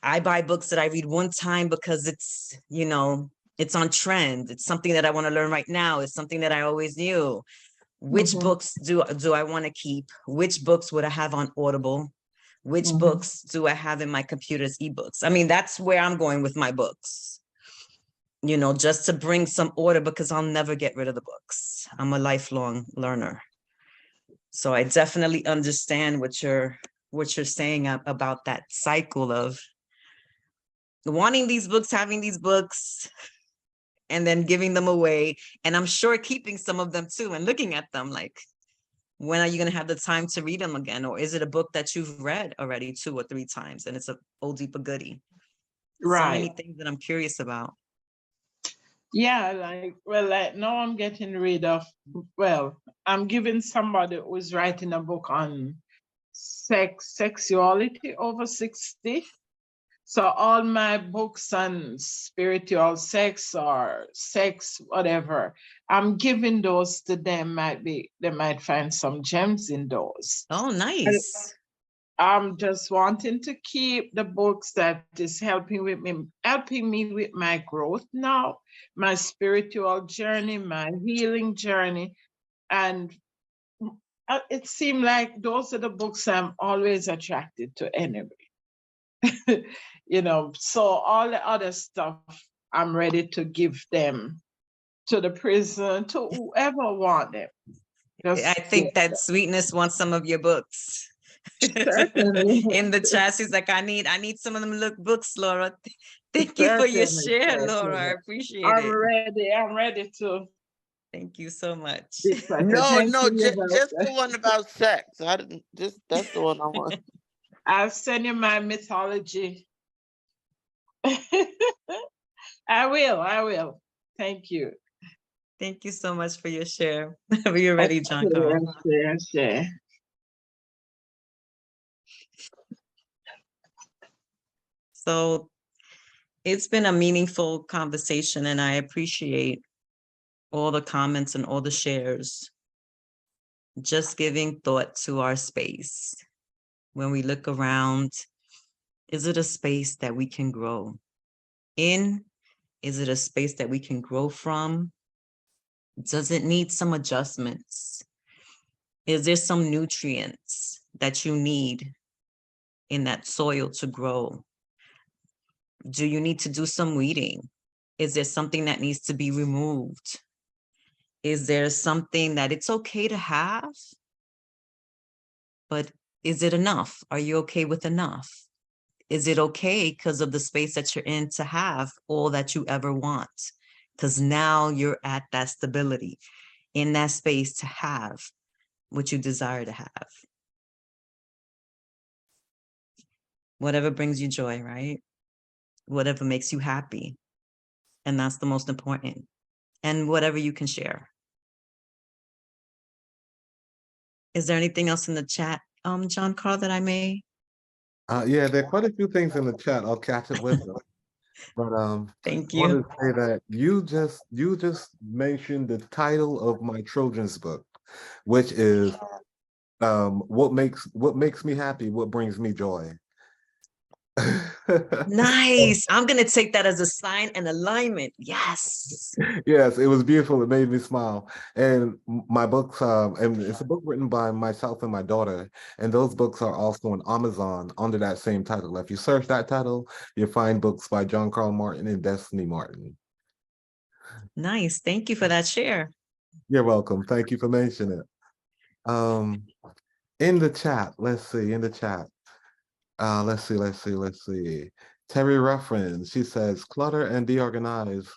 I buy books that I read one time because it's, it's on trend. It's something that I want to learn right now. It's something that I always knew. Which books do I want to keep? Which books would I have on Audible? Which books do I have in my computer's ebooks? I mean, that's where I'm going with my books. Just to bring some order, because I'll never get rid of the books. I'm a lifelong learner. So I definitely understand what you're saying about that cycle of wanting these books, having these books, and then giving them away. And I'm sure keeping some of them too and looking at them like, when are you going to have the time to read them again? Or is it a book that you've read already 2 or 3 times and it's a oldie but goodie? So many Right. things that I'm curious about. Yeah, like now I'm getting rid of, well, I'm giving somebody who's writing a book on sexuality over 60. So all my books on spiritual sex or sex, whatever, I'm giving those to them. They might find some gems in those. Oh, And nice. I'm just wanting to keep the books that is helping me with my growth now, my spiritual journey, my healing journey. And it seemed like those are the books I'm always attracted to anyway. So all the other stuff, I'm ready to give them to the prison, to whoever want them. I Just give think that Sweetness wants some of your books. certainly, In the chat, she's like, I need some of them books, Laura. Thank you for your certainly, share, Laura. I certainly. appreciate it. I'm ready to Thank you so much. be present. No, Thank no, you, just the Yuvelca. one about sex. I didn't just that's the one I want. I'll send you my mythology. I will. Thank you. Thank you so much for your share. Whenever you're ready, John Carl. Share. So it's been a meaningful conversation, and I appreciate all the comments and all the shares. Just giving thought to our space. When we look around, is it a space that we can grow in? Is it a space that we can grow from? Does it need some adjustments? Is there some nutrients that you need in that soil to grow? Do you need to do some weeding? Is there something that needs to be removed? Is there something that it's okay to have, but is it enough? Are you okay with enough? Is it okay because of the space that you're in to have all that you ever want? Because now you're at that stability in that space to have what you desire to have. Whatever brings you joy, right? Whatever makes you happy. And that's the most important. And whatever you can share. Is there anything else in the chat, John Carl, that I may? Yeah, there are quite a few things in the chat. I'll catch up with them. But Thank I want you. to say that you just mentioned the title of my children's book, which is what makes me happy, what brings me joy. Nice. I'm going to take that as a sign and alignment. Yes. Yes, it was beautiful. It made me smile. And my books, and it's a book written by myself and my daughter. And those books are also on Amazon under that same title. If you search that title, you'll find books by John Carl Martin and Destiny Martin. Nice. Thank you for that share. You're welcome. Thank you for mentioning it. In the chat, let's see, in the chat. Let's see. Terry Ruffin, she says, clutter and deorganization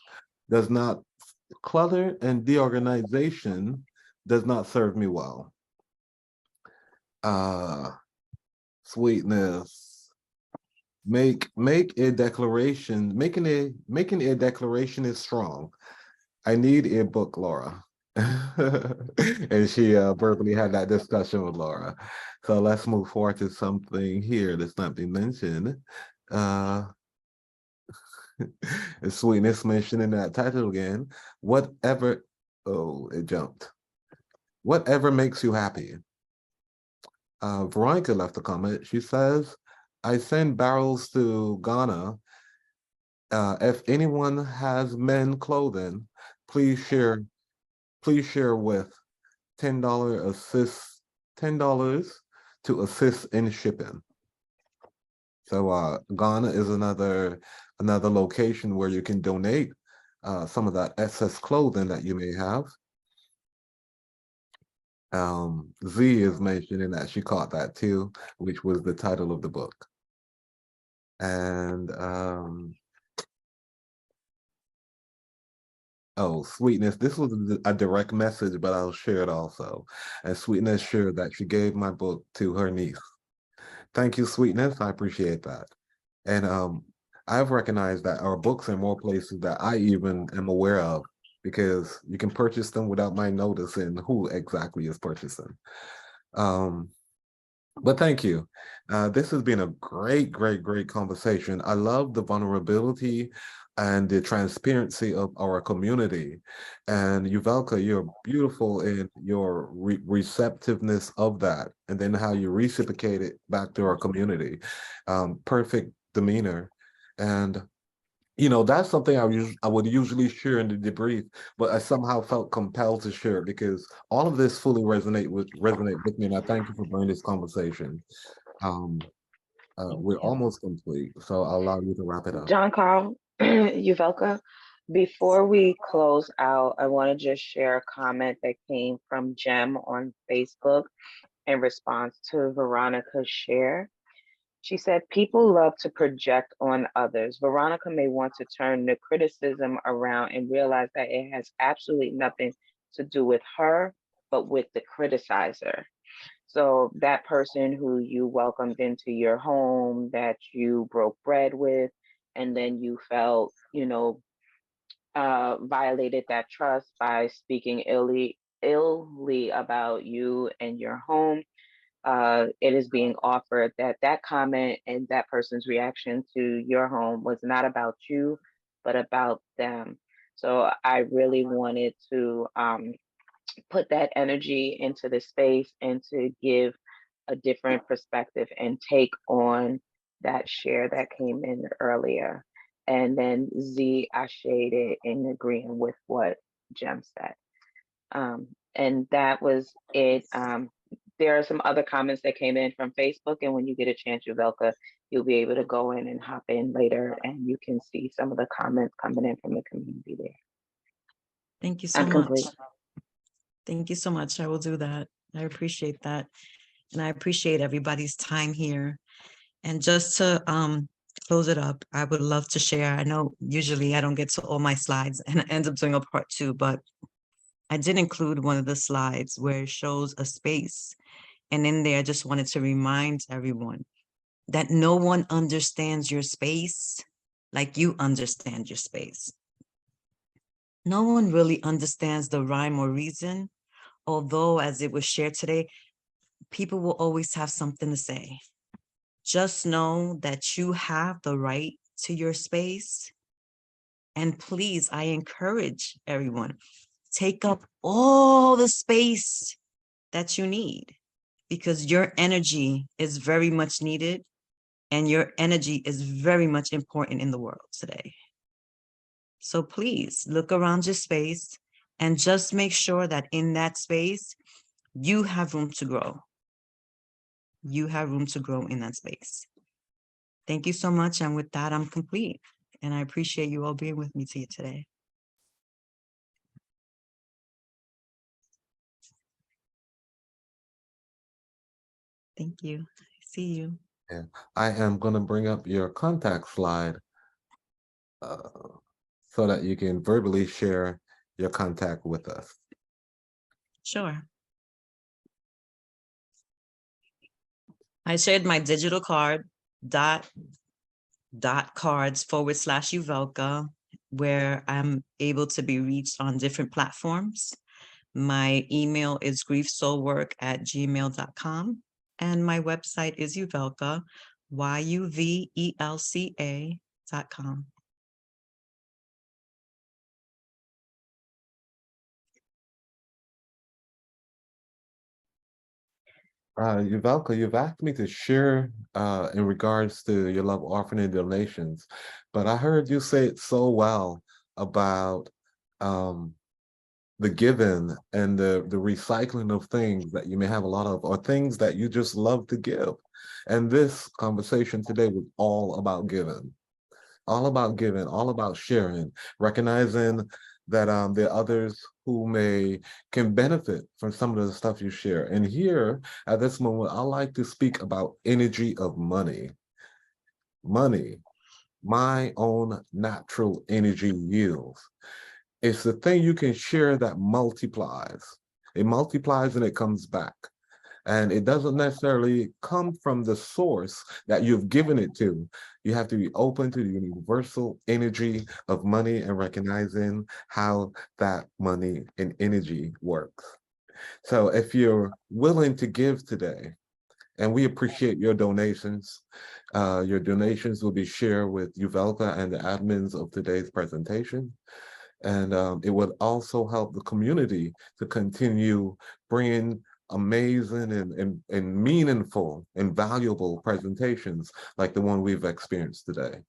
does not serve me well. Sweetness. Make a declaration. Making a declaration is strong. I need a book, Laura. And she verbally had that discussion with Laura. So let's move forward to something here that's not been mentioned. Sweetness mentioned in that title again. Whatever, oh, it jumped. Whatever makes you happy. Veronica left a comment. She says, I send barrels to Ghana. If anyone has men clothing, please share with $10 to assist in shipping. So Ghana is another location where you can donate some of that excess clothing that you may have. Z is mentioning that she caught that too, which was the title of the book. And oh, Sweetness, this was a direct message, but I'll share it also. And Sweetness shared that she gave my book to her niece. Thank you, Sweetness. I appreciate that. And I've recognized that our books are more places that I even am aware of, because you can purchase them without my noticing who exactly is purchasing. But thank you. This has been a great, great, great conversation. I love the vulnerability and the transparency of our community. And Yuvelca, you're beautiful in your receptiveness of that, and then how you reciprocate it back to our community. Perfect demeanor. And that's something I would usually share in the debrief, but I somehow felt compelled to share it because all of this fully resonate with me, and I thank you for bringing this conversation. We're almost complete, so I'll allow you to wrap it up. John Carl, Yuvelka, before we close out, I want to just share a comment that came from Jem on Facebook in response to Veronica's share. She said, people love to project on others. Veronica may want to turn the criticism around and realize that it has absolutely nothing to do with her, but with the criticizer. So that person who you welcomed into your home, that you broke bread with, and then you felt, violated that trust by speaking illy about you and your home. It is being offered that comment and that person's reaction to your home was not about you, but about them. So I really wanted to put that energy into the space and to give a different perspective and take on that share that came in earlier. And then Z, I shaded in agreeing with what Jem said. And that was it. There are some other comments that came in from Facebook, and when you get a chance, Yuvelka, you'll be able to go in and hop in later, and you can see some of the comments coming in from the community there. Thank you so I'm much. complete. Thank you so much. I will do that. I appreciate that. And I appreciate everybody's time here. And just to close it up, I would love to share. I know usually I don't get to all my slides and I end up doing a part 2, but I did include one of the slides where it shows a space. And in there, I just wanted to remind everyone that no one understands your space like you understand your space. No one really understands the rhyme or reason, although as it was shared today, people will always have something to say. Just know that you have the right to your space. And please, I encourage everyone, take up all the space that you need, because your energy is very much needed and your energy is very much important in the world today. So please look around your space and just make sure that in that space, you have room to grow. You have room to grow in that space. Thank you so much. And with that, I'm complete. And I appreciate you all being with me today. Thank you. See you. Yeah, I am going to bring up your contact slide so that you can verbally share your contact with us. Sure. I shared my digital card, dot cards / Yuvelca, where I'm able to be reached on different platforms. My email is griefsoulwork@gmail.com. And my website is Yuvelca, YUVELCA.com. Yuvelca, you've asked me to share in regards to your love offering and donations, but I heard you say it so well about the giving and the recycling of things that you may have a lot of, or things that you just love to give. And this conversation today was all about giving, all about sharing, recognizing that there are others who can benefit from some of the stuff you share. And here at this moment, I like to speak about energy of money. money, my own natural energy yields. It's the thing you can share that multiplies. It multiplies and it comes back. And it doesn't necessarily come from the source that you've given it to. You have to be open to the universal energy of money and recognizing how that money and energy works. So if you're willing to give today, and we appreciate your donations will be shared with Yuvelca and the admins of today's presentation. And it would also help the community to continue bringing amazing and meaningful and valuable presentations like the one we've experienced today.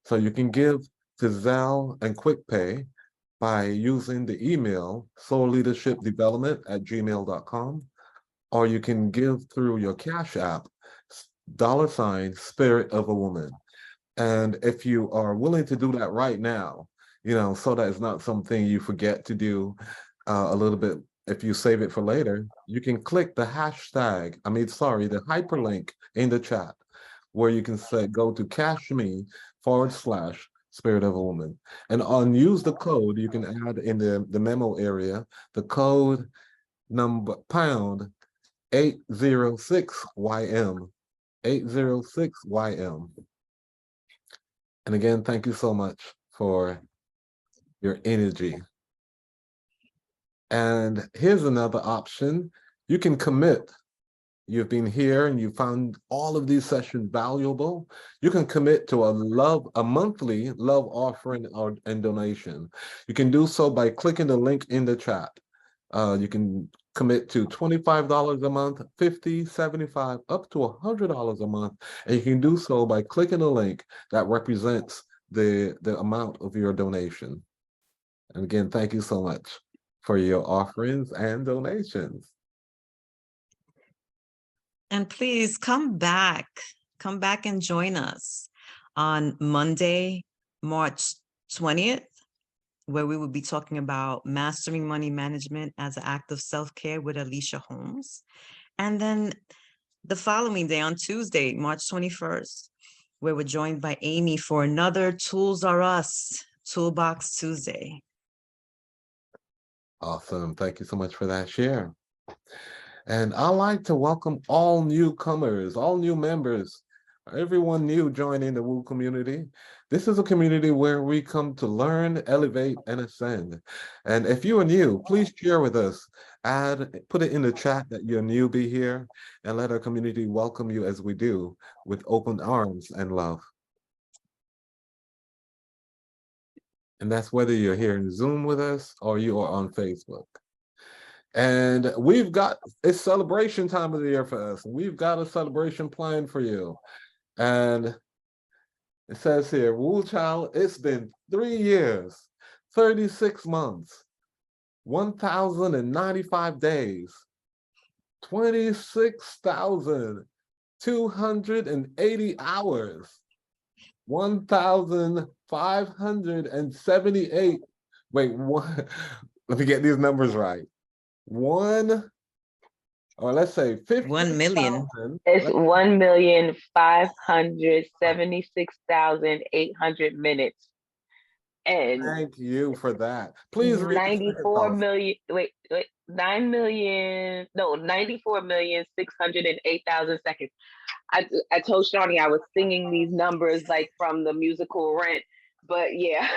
So you can give to Zelle and QuickPay by using the email soulleadershipdevelopment@gmail.com, or you can give through your Cash App, $ Spirit of a Woman. And if you are willing to do that right now, so that it's not something you forget to do a little bit, if you save it for later, you can click the hyperlink in the chat where you can say, go to cashme/Spirit of a Woman. And use the code, you can add in the memo area, the code number pound 806YM, 806YM. And again, thank you so much for your energy. And here's another option. You can commit. You've been here and you found all of these sessions valuable. You can commit to a monthly love offering and donation. You can do so by clicking the link in the chat. You can commit to $25 a month, $50, $75, up to $100 a month. And you can do so by clicking the link that represents the amount of your donation. And again, thank you so much for your offerings and donations. And please come back and join us on Monday, March 20th, where we will be talking about mastering money management as an act of self-care with Alicia Holmes. And then the following day on Tuesday, March 21st, where we're joined by Amy for another Tools Are Us Toolbox Tuesday. Awesome. Thank you so much for that share. And I'd like to welcome all newcomers, all new members, everyone new joining the WOO community. This is a community where we come to learn, elevate, and ascend. And if you are new, please share with us. Put it in the chat that you're a newbie here, and let our community welcome you as we do, with open arms and love. And that's whether you're here in Zoom with us or you are on Facebook. And we've got a celebration time of the year for us. We've got a celebration plan for you. And it says here, Woo Child, it's been 3 years, 36 months, 1,095 days, 26,280 hours, 1,578. Wait, what? Let me get these numbers right. 1 million. It's 1,576,800 minutes. And thank you for that. Please read 94,608,000 seconds. I told Shawnee I was singing these numbers like from the musical Rent, but yeah.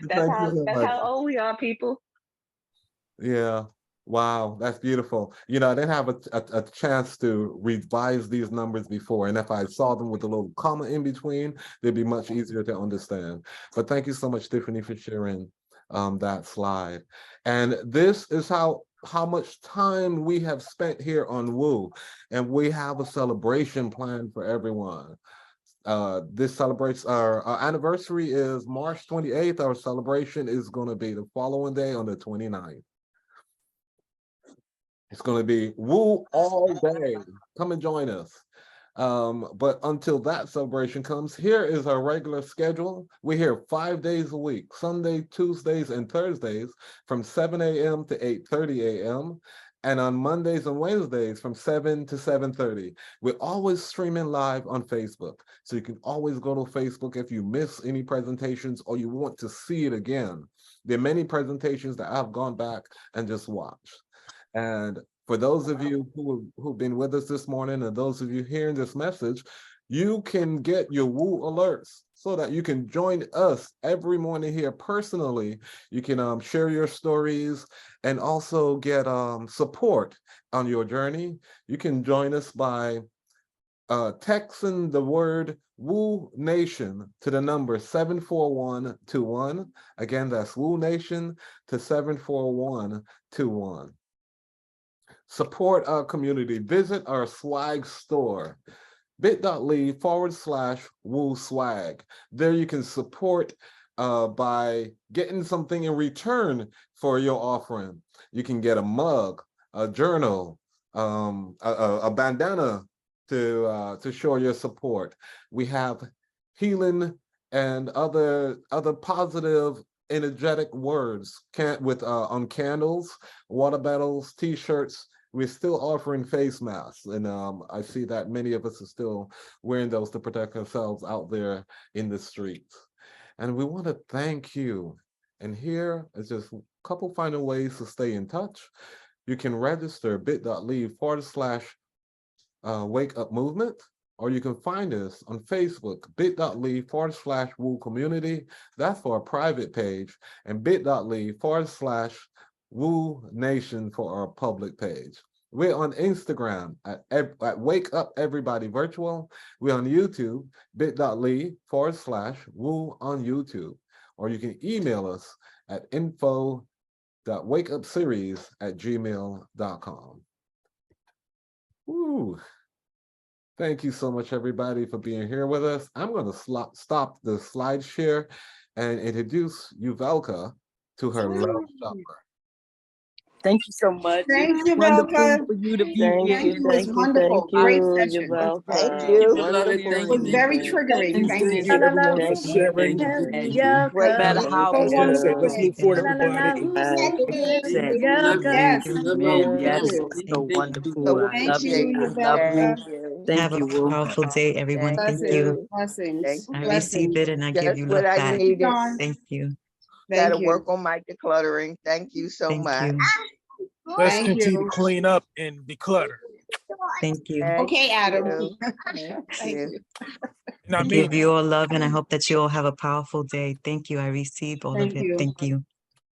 That's how old we are, people. Yeah. Wow, that's beautiful. I didn't have a chance to revise these numbers before, and if I saw them with a little comma in between, they'd be much easier to understand. But thank you so much, Tiffany, for sharing that slide. And this is how much time we have spent here on WOO, and we have a celebration plan for everyone. This celebrates our anniversary is March 28th. Our celebration is going to be the following day on the 29th. It's going to be WOO all day. Come and join us. But until that celebration comes, here is our regular schedule. We're here 5 days a week, Sunday, Tuesdays, and Thursdays from 7 a.m. to 8:30 a.m. And on Mondays and Wednesdays from 7 to 7:30. We're always streaming live on Facebook. So you can always go to Facebook if you miss any presentations or you want to see it again. There are many presentations that I've gone back and just watched. And for those of you who've been with us this morning, and those of you hearing this message, you can get your Woo alerts so that you can join us every morning here personally. You can share your stories and also get support on your journey. You can join us by texting the word Woo Nation to the number 74121. Again, that's Woo Nation to 74121. Support our community. Visit our swag store, bit.ly/Woo Swag. There you can support by getting something in return for your offering. You can get a mug, a journal, a bandana to show your support. We have healing and other positive energetic words on candles, water bottles, t-shirts. We're still offering face masks, and I see that many of us are still wearing those to protect ourselves out there in the streets. And we want to thank you. And here is just a couple final ways to stay in touch. You can register bit.ly/Wake Up Movement, or you can find us on Facebook, bit.ly/Woo Community. That's for our private page, and bit.ly/Woo Nation for our public page. We're on Instagram at Wake Up Everybody Virtual. We're on YouTube, bit.ly/Woo on YouTube. Or you can email us at info.wakeupseries@gmail.com. Woo. Thank you so much, everybody, for being here with us. I'm going to stop the slide share and introduce Yuvelca to her love supper. Thank you so much. Thank you, Wonderful Velka. for you to be Thank here. you, It was thank you, wonderful. thank you. Great You're session. welcome. Thank you. Wonderful. It was very triggering. Thanks Thank to you. you, everyone, for Thank you, sharing. thank you. And no matter Thank how So it goes, let's wonderful. move forward, you. everybody. Bye. Like you said, Yes. amen. Thank Yes, you. so wonderful. I Thank love you, you. I love Yuvelka. you. Thank Have a you, Will. powerful day, everyone. Thank Blessings. you. Blessings. I receive Blessings. it and I give you love back. Thank you. Thank you. on my decluttering. Thank you so Thank much. you. Let's Thank continue to you. clean up and declutter. Thank you. Okay, Adam. Thank you. And I I mean give you all love and I hope that you all have a powerful day. Thank you. I receive all of Thank it. you. Thank you.